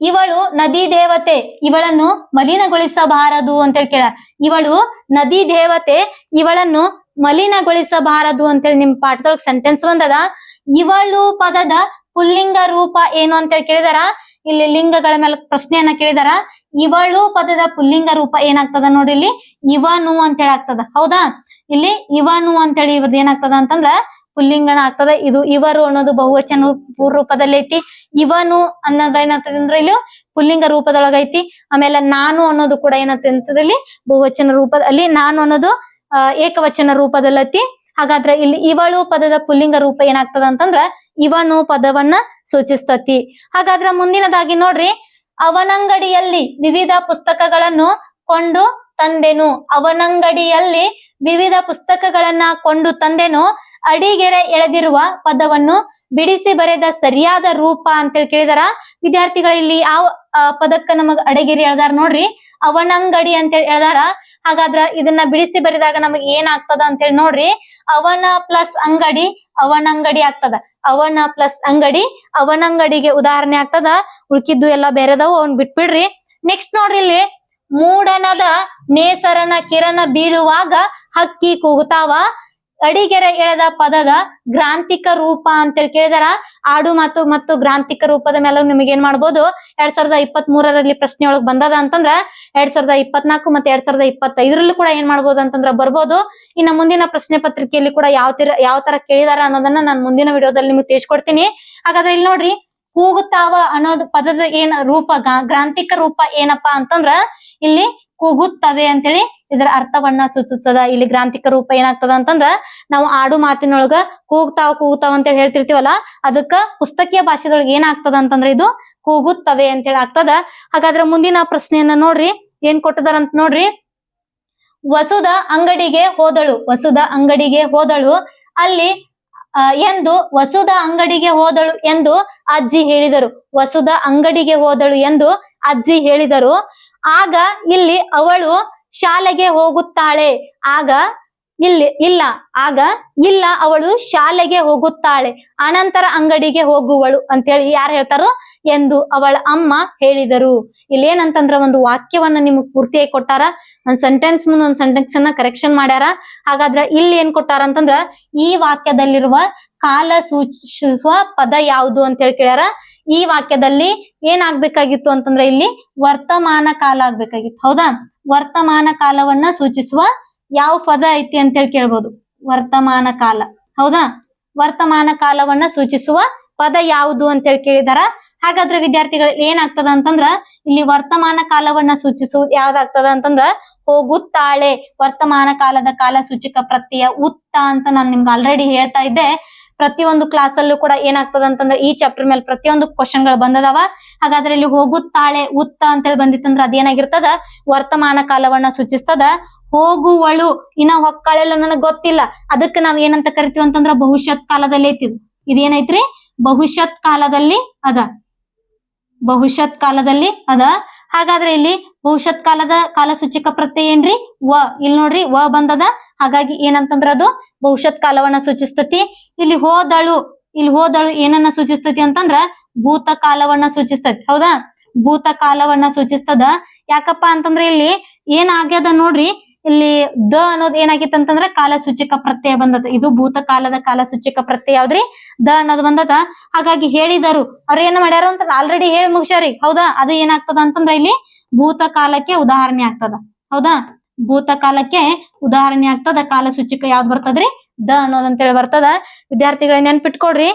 ಇವಳು ನದಿ ದೇವತೆ, ಇವಳನ್ನು ಮಲಿನಗೊಳಿಸಬಾರದು ಅಂತೇಳಿ ಕೇಳ. ಇವಳು ನದಿ ದೇವತೆ, ಇವಳನ್ನು ಮಲಿನಗೊಳಿಸಬಾರದು ಅಂತೇಳಿ ನಿಮ್ ಪಾಠದೊಳಗೆ ಸೆಂಟೆನ್ಸ್ ಬಂದದ. ಇವಳು ಪದದ ಪುಲ್ಲಿಂಗ ರೂಪ ಏನು ಅಂತೇಳಿ ಕೇಳಿದಾರ. ಇಲ್ಲಿ ಲಿಂಗಗಳ ಮೇಲೆ ಪ್ರಶ್ನೆಯನ್ನ ಕೇಳಿದಾರ. ಇವಳು ಪದದ ಪುಲ್ಲಿಂಗ ರೂಪ ಏನಾಗ್ತದ ನೋಡ್ರಿ, ಇಲ್ಲಿ ಇವನು ಅಂತೇಳಿ ಆಗ್ತದ. ಹೌದಾ, ಇಲ್ಲಿ ಇವನು ಅಂತೇಳಿ ಇವ್ರದ್ದು ಏನಾಗ್ತದ ಅಂತಂದ್ರ ಪುಲ್ಲಿಂಗನ ಆಗ್ತದ. ಇದು ಇವರು ಅನ್ನೋದು ಬಹುವಚನ ರೂಪದಲ್ಲಿ ಐತಿ. ಇವನು ಅನ್ನೋದ ಏನಾಗ್ತದೆ ಅಂದ್ರೆ ಇಲ್ಲಿ ಪುಲ್ಲಿಂಗ ರೂಪದೊಳಗ ಐತಿ. ಆಮೇಲೆ ನಾನು ಅನ್ನೋದು ಕೂಡ ಏನಾಗ್ತದೆ ಇಲ್ಲಿ ಬಹುವಚನ ರೂಪದಲ್ಲಿ, ನಾನು ಅನ್ನೋದು ಏಕವಚನ ರೂಪದಲ್ಲಿ ಐತಿ. ಹಾಗಾದ್ರೆ ಇಲ್ಲಿ ಇವಳು ಪದದ ಪುಲ್ಲಿಂಗ ರೂಪ ಏನಾಗ್ತದ ಅಂತಂದ್ರ ಇವನು ಪದವನ್ನ ಸೂಚಿಸ್ತತಿ. ಹಾಗಾದ್ರೆ ಮುಂದಿನದಾಗಿ ನೋಡ್ರಿ. ಅವನಂಗಡಿಯಲ್ಲಿ ವಿವಿಧ ಪುಸ್ತಕಗಳನ್ನು ಕೊಂಡು ತಂದೆನು. ಅವನಂಗಡಿಯಲ್ಲಿ ವಿವಿಧ ಪುಸ್ತಕಗಳನ್ನ ಕೊಂಡು ತಂದೆನು. ಅಡಿಗೆರೆ ಎಳೆದಿರುವ ಪದವನ್ನು ಬಿಡಿಸಿ ಬರೆದ ಸರಿಯಾದ ರೂಪ ಅಂತೇಳಿ ಕೇಳಿದಾರ. ವಿದ್ಯಾರ್ಥಿಗಳು ಇಲ್ಲಿ ಯಾವ ಪದಕ್ಕ ನಮಗ್ ಅಡಿಗೆರೆ ಎಳ್ದಾರ ನೋಡ್ರಿ, ಅವನಂಗಡಿ ಅಂತೇಳಿ ಎಳ್ದಾರ. ಹಾಗಾದ್ರ ಇದನ್ನ ಬಿಡಿಸಿ ಬರೆದಾಗ ನಮಗ್ ಏನಾಗ್ತದ ಅಂತೇಳಿ ನೋಡ್ರಿ. ಅವನ ಪ್ಲಸ್ ಅಂಗಡಿ ಅವನಂಗಡಿ ಆಗ್ತದ. ಅವನ ಪ್ಲಸ್ ಅಂಗಡಿ ಅವನಂಗಡಿಗೆ ಉದಾಹರಣೆ ಆಗ್ತದ. ಉಳ್ಕಿದ್ದು ಎಲ್ಲ ಬೇರೆದವು, ಅವ್ನ್ ಬಿಟ್ಬಿಡ್ರಿ. ನೆಕ್ಸ್ಟ್ ನೋಡ್ರಿ, ಇಲ್ಲಿ ಮೂಡನದ ನೇಸರನ ಕಿರಣ ಬೀಳುವಾಗ ಹಕ್ಕಿ ಕೂಗುತ್ತಾವ. ಅಡಿಗೆರೆ ಎಳೆದ ಪದದ ಗ್ರಾಂಥಿಕ ರೂಪ ಅಂತೇಳಿ ಕೇಳಿದಾರ. ಆಡು ಮಾತು ಮತ್ತು ಗ್ರಾಂಥಿಕ ರೂಪದ ಮೇಲೆ ನಿಮಗೆ ಏನ್ ಮಾಡ್ಬೋದು, 2023ರಲ್ಲಿ ಪ್ರಶ್ನೆ ಒಳಗ್ ಬಂದದ ಅಂತಂದ್ರ 2024 ಮತ್ತೆ 2025ರಲ್ಲೂ ಕೂಡ ಏನ್ ಮಾಡ್ಬೋದು ಅಂತಂದ್ರ ಬರ್ಬೋದು. ಇನ್ನು ಮುಂದಿನ ಪ್ರಶ್ನೆ ಪತ್ರಿಕೆಯಲ್ಲಿ ಕೂಡ ಯಾವ ತರ ಕೇಳಿದಾರ ಅನ್ನೋದನ್ನ ನಾನು ಮುಂದಿನ ವಿಡಿಯೋದಲ್ಲಿ ನಿಮ್ಗೆ ತಿಳಿಸ್ಕೊಡ್ತೀನಿ. ಹಾಗಾದ್ರೆ ಇಲ್ಲಿ ನೋಡ್ರಿ, ಕೂಗುತ್ತಾವ ಅನ್ನೋದು ಪದದ ಏನ್ ರೂಪ, ಗ್ರಾಂಥಿಕ ರೂಪ ಏನಪ್ಪಾ ಅಂತಂದ್ರ ಇಲ್ಲಿ ಕೂಗುತ್ತವೆ ಅಂತೇಳಿ ಇದರ ಅರ್ಥವನ್ನ ಸೂಚಿಸ್ತದ. ಇಲ್ಲಿ ಗ್ರಾಂಥಿಕ ರೂಪ ಏನಾಗ್ತದ ಅಂತಂದ್ರ ನಾವು ಆಡು ಮಾತಿನೊಳಗ ಕೂಗುತ್ತಾವ ಅಂತೇಳಿ ಹೇಳ್ತಿರ್ತೀವಲ್ಲ, ಅದಕ್ಕ ಪುಸ್ತಕೀಯ ಭಾಷೆದೊಳಗೆ ಏನಾಗ್ತದ ಅಂತಂದ್ರ ಇದು ಕೂಗುತ್ತವೆ ಅಂತೇಳಿ ಆಗ್ತದ. ಹಾಗಾದ್ರೆ ಮುಂದಿನ ಪ್ರಶ್ನೆಯನ್ನ ನೋಡ್ರಿ, ಏನ್ ಕೊಟ್ಟಿದಾರಂತ ನೋಡ್ರಿ. ವಸುದ ಅಂಗಡಿಗೆ ಹೋದಳು. ವಸುದ ಅಂಗಡಿಗೆ ಹೋದಳು ಅಲ್ಲಿ ಎಂದು ವಸುದ ಅಂಗಡಿಗೆ ಹೋದಳು ಎಂದು ಅಜ್ಜಿ ಹೇಳಿದರು. ವಸುದ ಅಂಗಡಿಗೆ ಹೋದಳು ಎಂದು ಅಜ್ಜಿ ಹೇಳಿದರು. ಆಗ ಇಲ್ಲಿ ಅವಳು ಶಾಲೆಗೆ ಹೋಗುತ್ತಾಳೆ. ಆಗ ಇಲ್ಲ ಅವಳು ಶಾಲೆಗೆ ಹೋಗುತ್ತಾಳೆ. ಅನಂತರ ಅಂಗಡಿಗೆ ಹೋಗುವಳು ಅಂತೇಳಿ ಯಾರು ಹೇಳ್ತಾರೋ ಎಂದು ಅವಳ ಅಮ್ಮ ಹೇಳಿದರು. ಇಲ್ಲಿ ಏನಂತಂದ್ರ ಒಂದು ವಾಕ್ಯವನ್ನ ನಿಮಗ್ ಪೂರ್ತಿಯಾಗಿ ಕೊಟ್ಟಾರ. ಒಂದ್ ಸೆಂಟೆನ್ಸ್ ಮುಂದೆ ಒಂದ್ ಸೆಂಟೆನ್ಸ್ ಅನ್ನ ಕರೆಕ್ಷನ್ ಮಾಡ್ಯಾರ. ಹಾಗಾದ್ರ ಇಲ್ಲಿ ಏನ್ ಕೊಟ್ಟಾರ ಅಂತಂದ್ರ ಈ ವಾಕ್ಯದಲ್ಲಿರುವ ಕಾಲ ಸೂಚಿಸುವ ಪದ ಯಾವುದು ಅಂತ ಹೇಳಿ ಕೇಳ್ಯಾರ. ಈ ವಾಕ್ಯದಲ್ಲಿ ಏನಾಗ್ಬೇಕಾಗಿತ್ತು ಅಂತಂದ್ರೆ ಇಲ್ಲಿ ವರ್ತಮಾನ ಕಾಲ ಆಗ್ಬೇಕಾಗಿತ್ತು. ಹೌದಾ, ವರ್ತಮಾನ ಕಾಲವನ್ನ ಸೂಚಿಸುವ ಯಾವ ಪದ ಐತಿ ಅಂತ ಹೇಳಿ ಕೇಳ್ಬೋದು. ವರ್ತಮಾನ ಕಾಲ. ಹೌದಾ, ವರ್ತಮಾನ ಕಾಲವನ್ನ ಸೂಚಿಸುವ ಪದ ಯಾವುದು ಅಂತ ಹೇಳಿ ಕೇಳಿದಾರ. ಹಾಗಾದ್ರೆ ವಿದ್ಯಾರ್ಥಿಗಳು ಏನಾಗ್ತದ ಅಂತಂದ್ರ ಇಲ್ಲಿ ವರ್ತಮಾನ ಕಾಲವನ್ನ ಸೂಚಿಸುವುದು ಯಾವ್ದಾಗ್ತದ ಅಂತಂದ್ರ ಹೋಗುತ್ತಾಳೆ. ವರ್ತಮಾನ ಕಾಲದ ಕಾಲ ಸೂಚಕ ಪ್ರತ್ಯಯ ಉತ್ತ ಅಂತ ನಾನು ನಿಮ್ಗೆ ಆಲ್ರೆಡಿ ಹೇಳ್ತಾ ಇದ್ದೆ. ಪ್ರತಿಯೊಂದು ಕ್ಲಾಸ್ ಅಲ್ಲೂ ಕೂಡ ಏನಾಗ್ತದ ಅಂತಂದ್ರೆ ಈ ಚಾಪ್ಟರ್ ಮೇಲೆ ಪ್ರತಿಯೊಂದು ಕ್ವಶನ್ ಗಳು ಬಂದದಾವ. ಹಾಗಾದ್ರೆ ಇಲ್ಲಿ ಹೋಗುತ್ತಾಳೆ ಉತ್ತ ಅಂತೇಳಿ ಬಂದಿತ್ತಂದ್ರ ಅದೇನಾಗಿರ್ತದ ವರ್ತಮಾನ ಕಾಲವನ್ನ ಸೂಚಿಸ್ತದ. ಹೋಗುವಳು ಇನ್ನ ಹೊಕ್ಕಳೆಲ್ಲ ನನಗ್ ಗೊತ್ತಿಲ್ಲ, ಅದಕ್ಕೆ ನಾವ್ ಏನಂತ ಕರಿತೀವಿ ಅಂತಂದ್ರ ಭವಿಷ್ಯತ್ ಕಾಲದಲ್ಲಿ ಐತಿ. ಇದೇನೈತ್ರಿ ಭವಿಷ್ಯತ್ ಕಾಲದಲ್ಲಿ ಅದ. ಭವಿಷ್ಯತ್ ಕಾಲದಲ್ಲಿ ಅದ. ಹಾಗಾದ್ರೆ ಇಲ್ಲಿ ಭವಿಷ್ಯತ್ ಕಾಲದ ಕಾಲ ಸೂಚಕ ಪ್ರತ್ಯಯ ಏನ್ರಿ ವ. ಇಲ್ಲಿ ನೋಡ್ರಿ ವ ಬಂದದ. ಹಾಗಾಗಿ ಏನಂತಂದ್ರ ಅದು ಭವಿಷ್ಯತ್ ಕಾಲವನ್ನ ಸೂಚಿಸ್ತತಿ. ಇಲ್ಲಿ ಹೋದಳು ಏನನ್ನ ಸೂಚಿಸ್ತತಿ ಅಂತಂದ್ರ ಭೂತ ಕಾಲವನ್ನ ಸೂಚಿಸ್ತತಿ. ಹೌದಾ, ಭೂತ ಕಾಲವನ್ನ ಸೂಚಿಸ್ತದ. ಯಾಕಪ್ಪ ಅಂತಂದ್ರೆ ಇಲ್ಲಿ ಏನಾಗ್ಯದ ನೋಡ್ರಿ, ಇಲ್ಲಿ ದ ಅನ್ನೋದು ಏನಾಗಿತ್ತು ಅಂತಂದ್ರ ಕಾಲ ಸೂಚಕ ಪ್ರತ್ಯಯ ಬಂದದ. ಇದು ಭೂತ ಕಾಲದ ಕಾಲ ಸೂಚಕ ಪ್ರತ್ಯಯ ಯಾವ್ದ್ರಿ ದ ಅನ್ನೋದು ಬಂದದ. ಹಾಗಾಗಿ ಹೇಳಿದರು ಅವ್ರ ಏನ್ ಮಾಡ್ಯಾರ ಅಂತ ಆಲ್ರೆಡಿ ಹೇಳಿ ಮುಗಿಸ್ಯಾರಿ. ಹೌದಾ, ಅದು ಏನಾಗ್ತದ ಅಂತಂದ್ರ ಇಲ್ಲಿ ಭೂತ ಕಾಲಕ್ಕೆ ಉದಾಹರಣೆ ಆಗ್ತದ. ಹೌದಾ, ಭೂತ ಕಾಲಕ್ಕೆ ಉದಾಹರಣೆ ಆಗ್ತದ. ಕಾಲ ಸೂಚಕ ಯಾವ್ದು ಬರ್ತದ್ರಿ ದ ಅನ್ನೋದಂತೇಳಿ ಬರ್ತದ. ವಿದ್ಯಾರ್ಥಿಗಳ ನೆನ್ಪಿಟ್ಕೊಡ್ರಿ.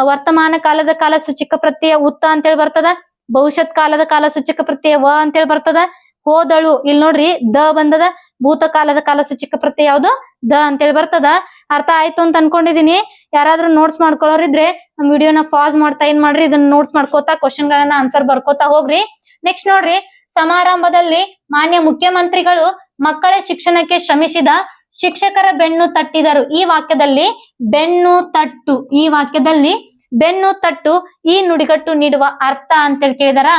ವರ್ತಮಾನ ಕಾಲದ ಕಾಲ ಸೂಚಕ ಪ್ರತ್ಯಯ ಉತ್ತ ಅಂತೇಳಿ ಬರ್ತದ. ಭವಿಷ್ಯತ್ ಕಾಲದ ಕಾಲ ಸೂಚಕ ಪ್ರತ್ಯಯ ವ ಅಂತೇಳಿ ಬರ್ತದ. ಹೋದಳು ಇಲ್ಲಿ ನೋಡ್ರಿ ದ ಬಂದದ. ಭೂತಕಾಲದ ಕಾಲ ಸೂಚಕ ಪ್ರತ್ಯಯ ಯಾವ್ದು ದ ಅಂತೇಳಿ ಬರ್ತದ. ಅರ್ಥ ಆಯ್ತು ಅಂತ ಅನ್ಕೊಂಡಿದೀನಿ. ಯಾರಾದ್ರೂ ನೋಟ್ಸ್ ಮಾಡ್ಕೊಳ್ಳೋರಿದ್ರೆ ನಮ್ ವಿಡಿಯೋನ ಪಾಸ್ ಮಾಡ್ತಾ ಏನ್ ಮಾಡ್ರಿ ಇದನ್ನ ನೋಟ್ಸ್ ಮಾಡ್ಕೋತಾ ಕ್ವಶನ್ ಗಳನ್ನ ಆನ್ಸರ್ ಬರ್ಕೋತಾ ಹೋಗ್ರಿ. ನೆಕ್ಸ್ಟ್ ನೋಡ್ರಿ, ಸಮಾರಂಭದಲ್ಲಿ ಮಾನ್ಯ ಮುಖ್ಯಮಂತ್ರಿಗಳು ಮಕ್ಕಳ ಶಿಕ್ಷಣಕ್ಕೆ ಶ್ರಮಿಸಿದ ಶಿಕ್ಷಕರ ಬೆನ್ನು ತಟ್ಟಿದರು. ಈ ವಾಕ್ಯದಲ್ಲಿ ಬೆನ್ನು ತಟ್ಟು, ಈ ವಾಕ್ಯದಲ್ಲಿ ಬೆನ್ನು ತಟ್ಟು ಈ ನುಡಿಗಟ್ಟು ನೀಡುವ ಅರ್ಥ ಅಂತೇಳಿ ಕೇಳಿದಾರ.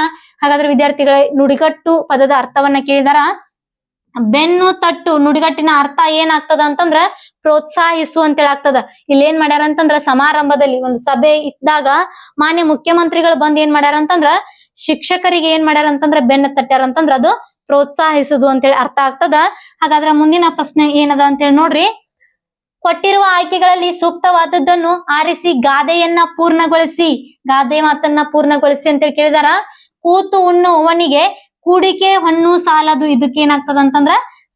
ಹಾಗಾದ್ರೆ ವಿದ್ಯಾರ್ಥಿಗಳ ನುಡಿಗಟ್ಟು ಪದದ ಅರ್ಥವನ್ನ ಕೇಳಿದಾರ. ಬೆನ್ನು ತಟ್ಟು ನುಡಿಗಟ್ಟಿನ ಅರ್ಥ ಏನಾಗ್ತದ ಅಂತಂದ್ರ ಪ್ರೋತ್ಸಾಹಿಸು ಅಂತೇಳಿ ಆಗ್ತದ. ಇಲ್ಲಿ ಏನ್ ಮಾಡ್ಯಾರ ಅಂತಂದ್ರ ಸಮಾರಂಭದಲ್ಲಿ ಒಂದು ಸಭೆ ಇದ್ದಾಗ ಮಾನ್ಯ ಮುಖ್ಯಮಂತ್ರಿಗಳು ಬಂದ್ ಏನ್ ಮಾಡ್ಯಾರ ಅಂತಂದ್ರ ಶಿಕ್ಷಕರಿಗೆ ಏನ್ ಮಾಡ್ಯಾರ ಅಂತಂದ್ರ ಬೆನ್ನು ತಟ್ಟ್ಯಾರ ಅಂತಂದ್ರ ಅದು ಪ್ರೋತ್ಸಾಹಿಸುದು ಅಂತೇಳಿ ಅರ್ಥ ಆಗ್ತದ. ಹಾಗಾದ್ರ ಮುಂದಿನ ಪ್ರಶ್ನೆ ಏನದ ಅಂತೇಳಿ ನೋಡ್ರಿ. ಕೊಟ್ಟಿರುವ ಆಯ್ಕೆಗಳಲ್ಲಿ ಸೂಕ್ತವಾದದ್ದನ್ನು ಆರಿಸಿ ಗಾದೆಯನ್ನ ಪೂರ್ಣಗೊಳಿಸಿ, ಗಾದೆ ಮಾತನ್ನ ಪೂರ್ಣಗೊಳಿಸಿ ಅಂತೇಳಿ ಕೇಳಿದಾರ. ಕೂತು ಉಣ್ಣುವವನಿಗೆ ಕೂಡಿಕೆ ಹಣ್ಣು ಸಾಲದು, ಇದಕ್ಕೆ ಏನಾಗ್ತದ ಅಂತಂದ್ರ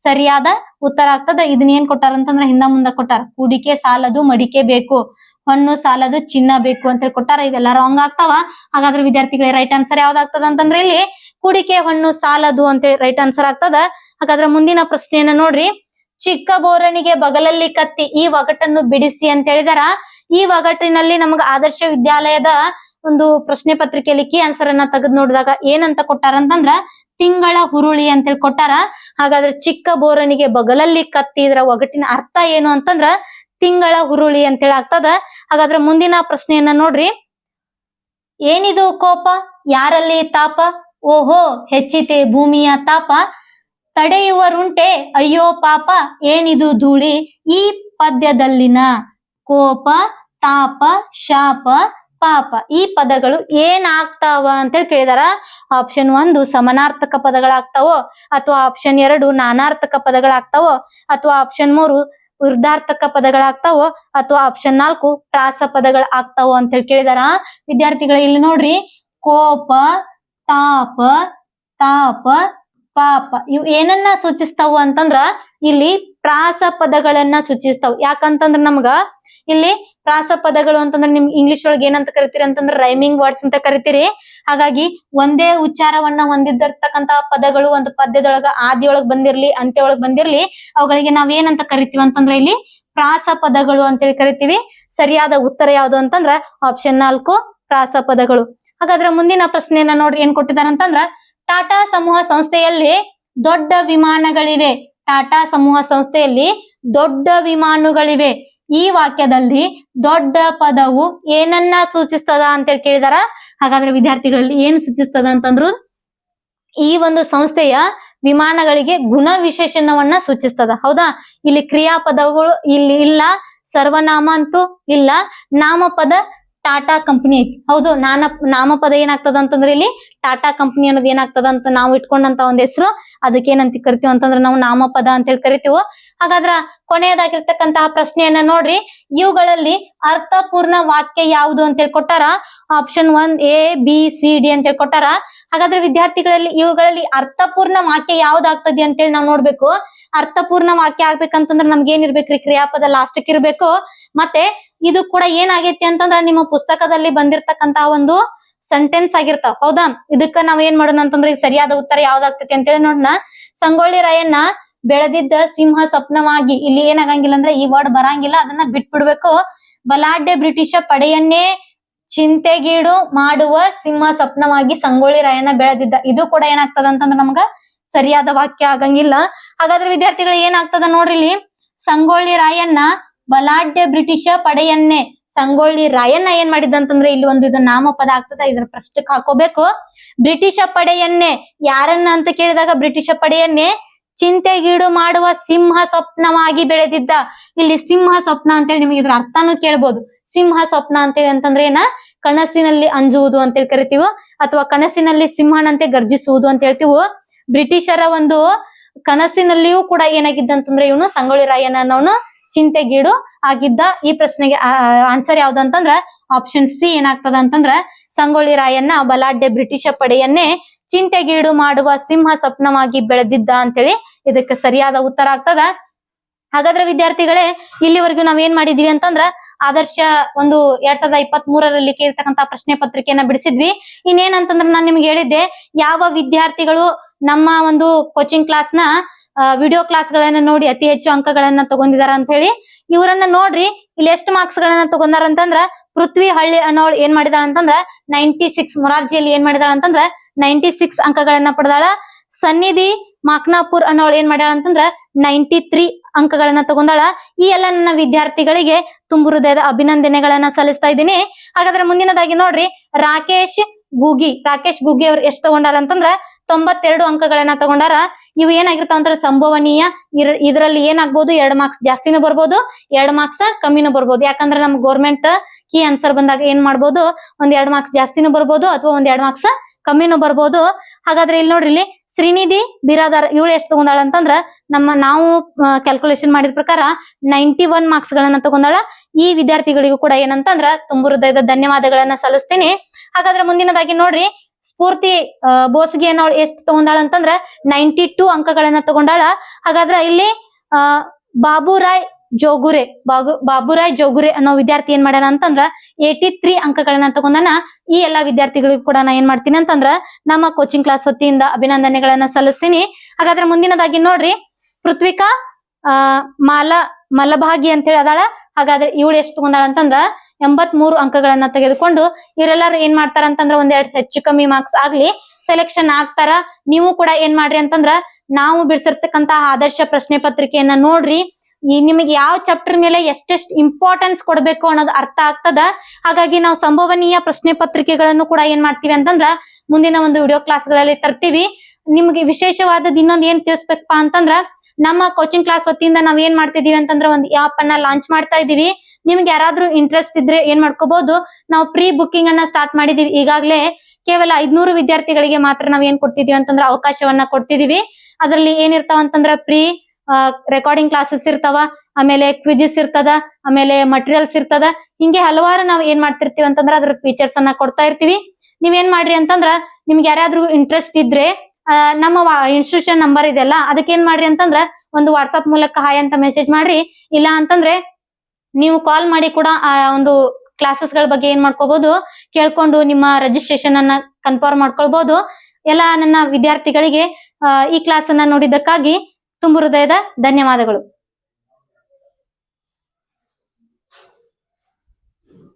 ಸರಿಯಾದ ಉತ್ತರ ಆಗ್ತದ. ಇದನ್ನ ಏನ್ ಕೊಟ್ಟಾರ ಅಂತಂದ್ರ ಹಿಂದ ಮುಂದ ಕೊಟ್ಟಾರ. ಕೂಡಿಕೆ ಸಾಲದು ಮಡಿಕೆ ಬೇಕು, ಹಣ್ಣು ಸಾಲದು ಚಿನ್ನ ಬೇಕು ಅಂತೇಳಿ ಕೊಟ್ಟಾರ. ಇವೆಲ್ಲ ರಾಂಗ್ ಆಗ್ತಾವ. ಹಾಗಾದ್ರೆ ವಿದ್ಯಾರ್ಥಿಗಳಿಗೆ ರೈಟ್ ಆನ್ಸರ್ ಯಾವ್ದಾಗ್ತದ ಅಂತಂದ್ರೆ ಇಲ್ಲಿ ಕೂಡಿಕೆ ಹಣ್ಣು ಸಾಲದು ಅಂತೇಳಿ ರೈಟ್ ಆನ್ಸರ್ ಆಗ್ತದ. ಹಾಗಾದ್ರೆ ಮುಂದಿನ ಪ್ರಶ್ನೆಯನ್ನ ನೋಡ್ರಿ. ಚಿಕ್ಕ ಬೋರನಿಗೆ ಬಗಲಲ್ಲಿ ಕತ್ತಿ ಈ ಒಗಟನ್ನು ಬಿಡಿಸಿ ಅಂತ ಹೇಳಿದಾರ. ಈ ಒಗಟಿನಲ್ಲಿ ನಮಗ ಆದರ್ಶ ವಿದ್ಯಾಲಯದ ಒಂದು ಪ್ರಶ್ನೆ ಪತ್ರಿಕೆಯಲ್ಲಿ ಕೀ ಆನ್ಸರ್ ಅನ್ನ ತೆಗೆದು ನೋಡಿದಾಗ ಏನಂತ ಕೊಟ್ಟಾರ ಅಂತಂದ್ರ ತಿಂಗಳ ಹುರುಳಿ ಅಂತೇಳಿ ಕೊಟ್ಟಾರ. ಹಾಗಾದ್ರೆ ಚಿಕ್ಕ ಬೋರನಿಗೆ ಬಗಲಲ್ಲಿ ಕತ್ತಿ ಇದರ ಒಗಟಿನ ಅರ್ಥ ಏನು ಅಂತಂದ್ರ ತಿಂಗಳ ಹುರುಳಿ ಅಂತೇಳಿ ಆಗ್ತದ. ಹಾಗಾದ್ರೆ ಮುಂದಿನ ಪ್ರಶ್ನೆಯನ್ನ ನೋಡ್ರಿ. ಏನಿದು ಕೋಪ, ಯಾರಲ್ಲಿ ತಾಪ, ಓಹೋ ಹೆಚ್ಚಿತೆ ಭೂಮಿಯ ತಾಪ, ತಡೆಯುವರುಂಟೆ ಅಯ್ಯೋ ಪಾಪ, ಏನಿದು ಧೂಳಿ. ಈ ಪದ್ಯದಲ್ಲಿನ ಕೋಪ, ತಾಪ, ಶಾಪ, ಪಾಪ ಈ ಪದಗಳು ಏನಾಗ್ತಾವ ಅಂತೇಳಿ ಕೇಳಿದಾರ. ಆಪ್ಷನ್ 1 ಸಮನಾರ್ಥಕ ಪದಗಳಾಗ್ತಾವೋ, ಅಥವಾ ಆಪ್ಷನ್ 2 ನಾನಾರ್ಥಕ ಪದಗಳಾಗ್ತಾವೋ, ಅಥವಾ ಆಪ್ಷನ್ 3 ವೃದ್ಧಾರ್ಥಕ ಪದಗಳಾಗ್ತಾವೋ, ಅಥವಾ ಆಪ್ಷನ್ 4 ಪ್ರಾಸ ಪದಗಳು ಆಗ್ತಾವೋ ಅಂತೇಳಿ ಕೇಳಿದಾರ. ವಿದ್ಯಾರ್ಥಿಗಳು ಇಲ್ಲಿ ನೋಡ್ರಿ, ಕೋಪ, ತಾಪ, ತಾಪ, ಪಾಪ ಇವು ಏನನ್ನ ಸೂಚಿಸ್ತಾವು ಅಂತಂದ್ರ ಇಲ್ಲಿ ಪ್ರಾಸ ಪದಗಳನ್ನ ಸೂಚಿಸ್ತಾವ. ಯಾಕಂತಂದ್ರ ನಮ್ಗ ಇಲ್ಲಿ ಪ್ರಾಸ ಪದಗಳು ಅಂತಂದ್ರೆ ನಿಮ್ ಇಂಗ್ಲಿಷ್ ಒಳಗೆ ಏನಂತ ಕರಿತೀರಿ ಅಂತಂದ್ರೆ ರೈಮಿಂಗ್ ವರ್ಡ್ಸ್ ಅಂತ ಕರಿತೀರಿ. ಹಾಗಾಗಿ ಒಂದೇ ಉಚ್ಚಾರವನ್ನ ಹೊಂದಿದ್ದಿರ್ತಕ್ಕಂತ ಪದಗಳು ಒಂದು ಪದ್ಯದೊಳಗ ಆದಿಯೊಳಗ್ ಬಂದಿರ್ಲಿ ಅಂತ್ಯೊಳಗ್ ಬಂದಿರ್ಲಿ ಅವುಗಳಿಗೆ ನಾವ್ ಏನಂತ ಕರಿತೀವಿ ಅಂತಂದ್ರೆ ಇಲ್ಲಿ ಪ್ರಾಸ ಪದಗಳು ಅಂತೇಳಿ ಕರಿತೀವಿ. ಸರಿಯಾದ ಉತ್ತರ ಯಾವ್ದು ಅಂತಂದ್ರ ಆಪ್ಷನ್ 4 ಪ್ರಾಸ ಪದಗಳು. ಹಾಗಾದ್ರೆ ಮುಂದಿನ ಪ್ರಶ್ನೆಯನ್ನ ನೋಡ್ರಿ ಏನ್ ಕೊಟ್ಟಿದಾರ ಅಂತಂದ್ರ ಟಾಟಾ ಸಮೂಹ ಸಂಸ್ಥೆಯಲ್ಲಿ ದೊಡ್ಡ ವಿಮಾನಗಳಿವೆ, ಟಾಟಾ ಸಮೂಹ ಸಂಸ್ಥೆಯಲ್ಲಿ ದೊಡ್ಡ ವಿಮಾನಗಳಿವೆ. ಈ ವಾಕ್ಯದಲ್ಲಿ ದೊಡ್ಡ ಪದವು ಏನನ್ನ ಸೂಚಿಸ್ತದ ಅಂತೇಳಿ ಕೇಳಿದಾರ. ಹಾಗಾದ್ರೆ ವಿದ್ಯಾರ್ಥಿಗಳಲ್ಲಿ ಏನ್ ಸೂಚಿಸ್ತದ ಅಂತಂದ್ರು ಈ ಒಂದು ಸಂಸ್ಥೆಯ ವಿಮಾನಗಳಿಗೆ ಗುಣ ವಿಶೇಷಣವನ್ನ ಸೂಚಿಸ್ತದ. ಹೌದಾ, ಇಲ್ಲಿ ಕ್ರಿಯಾಪದಗಳು ಇಲ್ಲಿ ಇಲ್ಲ, ಸರ್ವನಾಮ ಅಂತೂ ಇಲ್ಲ, ನಾಮಪದ ಟಾಟಾ ಕಂಪನಿ ಐತಿ. ಹೌದು, ನಾಮಪದ ಏನಾಗ್ತದ ಅಂತಂದ್ರೆ ಇಲ್ಲಿ ಟಾಟಾ ಕಂಪನಿ ಅನ್ನೋದು ಏನಾಗ್ತದ ಅಂತ ನಾವು ಇಟ್ಕೊಂಡಂತ ಒಂದ್ ಹೆಸರು, ಅದಕ್ಕೆ ಏನಂತ ಕರಿತೀವಿ ಅಂತಂದ್ರೆ ನಾವು ನಾಮಪದ ಅಂತೇಳಿ ಕರಿತೀವಿ. ಹಾಗಾದ್ರ ಕೊನೆಯದಾಗಿರ್ತಕ್ಕಂತಹ ಪ್ರಶ್ನೆಯನ್ನ ನೋಡ್ರಿ. ಇವುಗಳಲ್ಲಿ ಅರ್ಥಪೂರ್ಣ ವಾಕ್ಯ ಯಾವುದು ಅಂತೇಳಿ ಕೊಟ್ಟಾರ. Option 1 A B C D ಅಂತೇಳಿ ಕೊಟ್ಟಾರ. ಹಾಗಾದ್ರೆ ವಿದ್ಯಾರ್ಥಿಗಳಲ್ಲಿ ಇವುಗಳಲ್ಲಿ ಅರ್ಥಪೂರ್ಣ ವಾಕ್ಯ ಯಾವ್ದಾಗ್ತದೆ ಅಂತೇಳಿ ನಾವು ನೋಡ್ಬೇಕು. ಅರ್ಥಪೂರ್ಣ ವಾಕ್ಯ ಆಗ್ಬೇಕಂತಂದ್ರೆ ನಮ್ಗೆ ಏನಿರ್ಬೇಕ್ರಿ, ಕ್ರಿಯಾಪದ ಲಾಸ್ಟಕ್ ಇರ್ಬೇಕು. ಮತ್ತೆ ಇದು ಕೂಡ ಏನಾಗೈತಿ ಅಂತಂದ್ರ ನಿಮ್ಮ ಪುಸ್ತಕದಲ್ಲಿ ಬಂದಿರತಕ್ಕಂತಹ ಒಂದು ಸೆಂಟೆನ್ಸ್ ಆಗಿರ್ತಾವ. ಹೌದಾ, ಇದಕ್ಕ ನಾವ್ ಏನ್ ಮಾಡೋಣ ಅಂತಂದ್ರೆ ಸರಿಯಾದ ಉತ್ತರ ಯಾವ್ದಾಗ್ತೈತಿ ಅಂತೇಳಿ ನೋಡೋಣ. ಸಂಗೊಳ್ಳಿ ರಾಯಣ್ಣ ಬೆಳೆದಿದ್ದ ಸಿಂಹ ಸ್ವಪ್ನವಾಗಿ, ಇಲ್ಲಿ ಏನಾಗಂಗಿಲ್ಲ ಅಂದ್ರೆ ಈ ವರ್ಡ್ ಬರಂಗಿಲ್ಲ, ಅದನ್ನ ಬಿಟ್ಬಿಡ್ಬೇಕು. ಬಲಾಢ್ಯ ಬ್ರಿಟಿಷ ಪಡೆಯನ್ನೇ ಚಿಂತೆಗೀಡು ಮಾಡುವ ಸಿಂಹ ಸ್ವಪ್ನವಾಗಿ ಸಂಗೊಳ್ಳಿ ರಾಯಣ್ಣ ಬೆಳೆದಿದ್ದ. ಇದು ಕೂಡ ಏನಾಗ್ತದ ಅಂತಂದ್ರೆ ನಮ್ಗ ಸರಿಯಾದ ವಾಕ್ಯ ಆಗಂಗಿಲ್ಲ. ಹಾಗಾದ್ರೆ ವಿದ್ಯಾರ್ಥಿಗಳು ಏನಾಗ್ತದ ನೋಡ್ರಿ, ಇಲ್ಲಿ ಸಂಗೊಳ್ಳಿ ರಾಯಣ್ಣ ಬಲಾಢ್ಯ ಬ್ರಿಟಿಷ ಪಡೆಯನ್ನೇ, ಸಂಗೊಳ್ಳಿ ರಾಯಣ್ಣ ಏನ್ ಮಾಡಿದಂತಂದ್ರೆ ಇಲ್ಲಿ ಒಂದು ಇದು ನಾಮಪದ ಆಗ್ತದ, ಇದ್ರ ಪ್ರಶ್ನಕ್ಕೆ ಹಾಕೋಬೇಕು. ಬ್ರಿಟಿಷ ಪಡೆಯನ್ನೇ ಯಾರನ್ನ ಅಂತ ಕೇಳಿದಾಗ ಬ್ರಿಟಿಷ ಪಡೆಯನ್ನೇ ಚಿಂತೆಗೀಡು ಮಾಡುವ ಸಿಂಹ ಸ್ವಪ್ನವಾಗಿ ಬೆಳೆದಿದ್ದ. ಇಲ್ಲಿ ಸಿಂಹ ಸ್ವಪ್ನ ಅಂತೇಳಿ ನಿಮಗೆ ಇದ್ರ ಅರ್ಥನೂ ಕೇಳ್ಬೋದು. ಸಿಂಹ ಸ್ವಪ್ನ ಅಂತೇಳಿ ಅಂತಂದ್ರೆ ಏನ, ಕನಸಿನಲ್ಲಿ ಅಂಜುವುದು ಅಂತೇಳಿ ಕರಿತೀವಿ, ಅಥವಾ ಕನಸಿನಲ್ಲಿ ಸಿಂಹನಂತೆ ಗರ್ಜಿಸುವುದು ಅಂತ ಹೇಳ್ತೀವಿ. ಬ್ರಿಟಿಷರ ಒಂದು ಕನಸಿನಲ್ಲಿಯೂ ಕೂಡ ಏನಾಗಿದ್ದಂತಂದ್ರೆ ಇವನು ಸಂಗೊಳ್ಳಿ ರಾಯಣ್ಣನವನು ಚಿಂತೆಗೀಡು ಆಗಿದ್ದ. ಈ ಪ್ರಶ್ನೆಗೆ ಆನ್ಸರ್ ಯಾವ್ದು ಅಂತಂದ್ರ ಆಪ್ಷನ್ C ಏನಾಗ್ತದ ಅಂತಂದ್ರ ಸಂಗೊಳ್ಳಿ ರಾಯಣ್ಣ ಬಲಾಢ್ಯ ಬ್ರಿಟಿಷ ಪಡೆಯನ್ನೇ ಚಿಂತೆಗೀಡು ಮಾಡುವ ಸಿಂಹ ಸ್ವಪ್ನವಾಗಿ ಬೆಳೆದಿದ್ದ ಅಂತೇಳಿ ಇದಕ್ಕೆ ಸರಿಯಾದ ಉತ್ತರ ಆಗ್ತದ. ಹಾಗಾದ್ರೆ ವಿದ್ಯಾರ್ಥಿಗಳೇ, ಇಲ್ಲಿವರೆಗೂ ನಾವ್ ಏನ್ ಮಾಡಿದೀವಿ ಅಂತಂದ್ರ ಆದರ್ಶ ಒಂದು 2023ರಲ್ಲಿ ಕೇಳಿರ್ತಕ್ಕಂತ ಪ್ರಶ್ನೆ ಪತ್ರಿಕೆಯನ್ನ ಬಿಡಿಸಿದ್ವಿ. ಇನ್ನೇನಂತಂದ್ರ ನಾನ್ ನಿಮ್ಗೆ ಹೇಳಿದ್ದೆ, ಯಾವ ವಿದ್ಯಾರ್ಥಿಗಳು ನಮ್ಮ ಒಂದು ಕೋಚಿಂಗ್ ಕ್ಲಾಸ್ ನ ವಿಡಿಯೋ ಕ್ಲಾಸ್ ಗಳನ್ನ ನೋಡಿ ಅತಿ ಹೆಚ್ಚು ಅಂಕಗಳನ್ನ ತಗೊಂಡಿದಾರ ಅಂತ ಹೇಳಿ. ಇವರನ್ನ ನೋಡ್ರಿ, ಇಲ್ಲಿ ಎಷ್ಟು ಮಾರ್ಕ್ಸ್ ಗಳನ್ನ ತಗೊಂಡಾರ ಅಂತಂದ್ರ ಪೃಥ್ವಿ ಹಳ್ಳಿ ಅನ್ನೋಳು ಏನ್ ಮಾಡಿದಾಳ ಅಂತಂದ್ರ 96, ಮೊರಾರ್ಜಿಯಲ್ಲಿ ಏನ್ ಮಾಡಿದಾಳ ಅಂತಂದ್ರ 96 ಅಂಕಗಳನ್ನ ಪಡೆದಾಳ. ಸನ್ನಿಧಿ ಮಾಕ್ನಾಪುರ್ ಅನ್ನೋಳು ಏನ್ ಮಾಡ್ಯಾಳ ಅಂತಂದ್ರ 93 ಅಂಕಗಳನ್ನ ತಗೊಂಡಾಳ. ಈ ಎಲ್ಲ ನನ್ನ ವಿದ್ಯಾರ್ಥಿಗಳಿಗೆ ತುಂಬು ಹೃದಯದ ಅಭಿನಂದನೆಗಳನ್ನ ಸಲ್ಲಿಸ್ತಾ ಇದ್ದೀನಿ. ಹಾಗಾದ್ರೆ ಮುಂದಿನದಾಗಿ ನೋಡ್ರಿ, ರಾಕೇಶ್ ಗೂಗಿ ಅವ್ರು ಎಷ್ಟು ತಗೊಂಡಾರ ಅಂತಂದ್ರ 92 ಅಂಕಗಳನ್ನ ತಗೊಂಡಾರ. ಇವು ಏನಾಗಿರ್ತಾವ ಅಂತಾರೆ ಸಂಭವನೀಯ. ಇದರಲ್ಲಿ ಏನಾಗ್ಬೋದು, 2 ಮಾರ್ಕ್ಸ್ ಜಾಸ್ತಿನೂ ಬರ್ಬೋದು, 2 ಮಾರ್ಕ್ಸ್ ಕಮ್ಮಿನೂ ಬರ್ಬೋದು. ಯಾಕಂದ್ರೆ ನಮ್ ಗೌರ್ಮೆಂಟ್ ಕೀ ಆನ್ಸರ್ ಬಂದಾಗ ಏನ್ ಮಾಡ್ಬೋದು, 2 ಮಾರ್ಕ್ಸ್ ಜಾಸ್ತಿನೂ ಬರ್ಬೋದು ಅಥವಾ 2 ಮಾರ್ಕ್ಸ್ ಕಮ್ಮಿನೂ ಬರ್ಬೋದು. ಹಾಗಾದ್ರೆ ಇಲ್ಲಿ ನೋಡ್ರಿ, ಇಲ್ಲಿ ಶ್ರೀನಿಧಿ ಬಿರಾದಾರ್ ಇವಳು ಎಷ್ಟು ತಗೊಂಡಾಳ ಅಂತಂದ್ರ ನಾವು ಕ್ಯಾಲ್ಕುಲೇಷನ್ ಮಾಡಿದ ಪ್ರಕಾರ 91 ಮಾರ್ಕ್ಸ್ ಗಳನ್ನ ತಗೊಂಡಾಳ. ಈ ವಿದ್ಯಾರ್ಥಿಗಳಿಗೂ ಕೂಡ ಏನಂತಂದ್ರ ತುಂಬು ಹೃದಯದ ಧನ್ಯವಾದಗಳನ್ನ ಸಲ್ಲಿಸ್ತೀನಿ. ಹಾಗಾದ್ರೆ ಮುಂದಿನದಾಗಿ ನೋಡ್ರಿ, ಸ್ಫೂರ್ತಿ ಬೋಸ್ಗಿ ಅನ್ನೋಳು ಎಷ್ಟು ತಗೊಂಡಾಳ ಅಂತಂದ್ರ 92 ಅಂಕಗಳನ್ನ ತಗೊಂಡಾಳ. ಹಾಗಾದ್ರ ಇಲ್ಲಿ ಬಾಬುರಾಯ್ ಜೋಗುರೆ ಅನ್ನೋ ವಿದ್ಯಾರ್ಥಿ ಏನ್ ಮಾಡ್ಯಾನ ಅಂತಂದ್ರ 83 ಅಂಕಗಳನ್ನ ತಗೊಂಡಾನ. ಈ ಎಲ್ಲಾ ವಿದ್ಯಾರ್ಥಿಗಳಿಗೂ ಕೂಡ ನಾ ಏನ್ ಮಾಡ್ತೀನಿ ಅಂತಂದ್ರ ನಮ್ಮ ಕೋಚಿಂಗ್ ಕ್ಲಾಸ್ ವತಿಯಿಂದ ಅಭಿನಂದನೆಗಳನ್ನ ಸಲ್ಲಿಸ್ತೀನಿ. ಹಾಗಾದ್ರೆ ಮುಂದಿನದಾಗಿ ನೋಡ್ರಿ, ಪೃಥ್ವಿಕಾ ಮಲಭಾಗಿ ಅಂತ ಹೇಳಿ ಅದಾಳ. ಹಾಗಾದ್ರೆ ಇವಳು ಎಷ್ಟು ತಗೊಂಡಾಳ ಅಂತಂದ್ರ 83 ಅಂಕಗಳನ್ನ ತೆಗೆದುಕೊಂಡು, ಇವರೆಲ್ಲರೂ ಏನ್ ಮಾಡ್ತಾರ ಅಂತಂದ್ರ 1-2 ಹೆಚ್ಚು ಕಮ್ಮಿ ಮಾರ್ಕ್ಸ್ ಆಗ್ಲಿ ಸೆಲೆಕ್ಷನ್ ಆಗ್ತಾರ. ನೀವು ಕೂಡ ಏನ್ ಮಾಡ್ರಿ ಅಂತಂದ್ರ ನಾವು ಬಿಡ್ಸಿರ್ತಕ್ಕಂತ ಆದರ್ಶ ಪ್ರಶ್ನೆ ಪತ್ರಿಕೆಯನ್ನ ನೋಡ್ರಿ. ನಿಮಗೆ ಯಾವ ಚಾಪ್ಟರ್ ಮೇಲೆ ಎಷ್ಟೆಷ್ಟು ಇಂಪಾರ್ಟೆನ್ಸ್ ಕೊಡ್ಬೇಕು ಅನ್ನೋದು ಅರ್ಥ ಆಗ್ತದ. ಹಾಗಾಗಿ ನಾವು ಸಂಭವನೀಯ ಪ್ರಶ್ನೆ ಪತ್ರಿಕೆಗಳನ್ನು ಕೂಡ ಏನ್ ಮಾಡ್ತೀವಿ ಅಂತಂದ್ರ ಮುಂದಿನ ಒಂದು ವಿಡಿಯೋ ಕ್ಲಾಸ್ ಗಳಲ್ಲಿ ತರ್ತೀವಿ. ನಿಮ್ಗೆ ವಿಶೇಷವಾದದ್ದು ಇನ್ನೊಂದು ಏನ್ ತಿಳಿಸ್ಬೇಕಪ್ಪ ಅಂತಂದ್ರ, ನಮ್ಮ ಕೋಚಿಂಗ್ ಕ್ಲಾಸ್ ವತಿಯಿಂದ ನಾವ್ ಏನ್ ಮಾಡ್ತಿದೀವಿ ಅಂತಂದ್ರ ಒಂದು ಆಪ್ ಅನ್ನ ಲಾಂಚ್ ಮಾಡ್ತಾ ಇದೀವಿ. ನಿಮ್ಗೆ ಯಾರಾದ್ರೂ ಇಂಟ್ರೆಸ್ಟ್ ಇದ್ರೆ ಏನ್ ಮಾಡ್ಕೋಬಹುದು, ನಾವು ಪ್ರೀ ಬುಕ್ಕಿಂಗ್ ಅನ್ನ ಸ್ಟಾರ್ಟ್ ಮಾಡಿದೀವಿ. ಈಗಾಗಲೇ ಕೇವಲ 500 ವಿದ್ಯಾರ್ಥಿಗಳಿಗೆ ಮಾತ್ರ ನಾವ್ ಏನ್ ಕೊಡ್ತಿದೀವಿ ಅಂತಂದ್ರ ಅವಕಾಶವನ್ನ ಕೊಡ್ತಿದೀವಿ. ಅದ್ರಲ್ಲಿ ಏನಿರ್ತಾವ ಅಂತಂದ್ರ ಪ್ರೀ ರೆಕಾರ್ಡಿಂಗ್ ಕ್ಲಾಸಸ್ ಇರ್ತಾವ, ಆಮೇಲೆ ಕ್ವಿಜಸ್ ಇರ್ತದ, ಆಮೇಲೆ ಮಟೀರಿಯಲ್ಸ್ ಇರ್ತದ. ಹಿಂಗೆ ಹಲವಾರು ನಾವ್ ಏನ್ ಮಾಡ್ತಿರ್ತೀವಿ ಅಂತಂದ್ರ ಅದ್ರ ಫೀಚರ್ಸ್ ಅನ್ನ ಕೊಡ್ತಾ ಇರ್ತೀವಿ. ನೀವೇನ್ ಮಾಡ್ರಿ ಅಂತಂದ್ರ ನಿಮ್ಗೆ ಯಾರಾದ್ರೂ ಇಂಟ್ರೆಸ್ಟ್ ಇದ್ರೆ ನಮ್ಮ ಇನ್ಸ್ಟಿಟ್ಯೂಷನ್ ನಂಬರ್ ಇದೆಲ್ಲ, ಅದಕ್ಕೆ ಏನ್ ಮಾಡ್ರಿ ಅಂತಂದ್ರ ಒಂದು ವಾಟ್ಸ್ಆಪ್ ಮೂಲಕ ಹಾಯ್ ಅಂತ ಮೆಸೇಜ್ ಮಾಡ್ರಿ. ಇಲ್ಲ ಅಂತಂದ್ರೆ ನೀವು ಕಾಲ್ ಮಾಡಿ ಕೂಡ ಆ ಒಂದು ಕ್ಲಾಸಸ್ ಗಳ ಬಗ್ಗೆ ಏನ್ ಮಾಡ್ಕೋಬಹುದು, ಕೇಳ್ಕೊಂಡು ನಿಮ್ಮ ರಿಜಿಸ್ಟ್ರೇಷನ್ ಅನ್ನ ಕನ್ಫರ್ಮ್ ಮಾಡ್ಕೊಳ್ಬಹುದು. ಎಲ್ಲ ನನ್ನ ವಿದ್ಯಾರ್ಥಿಗಳಿಗೆ ಈ ಕ್ಲಾಸ್ ಅನ್ನ ನೋಡಿದ್ದಕ್ಕಾಗಿ ತುಂಬು ಹೃದಯದ ಧನ್ಯವಾದಗಳು.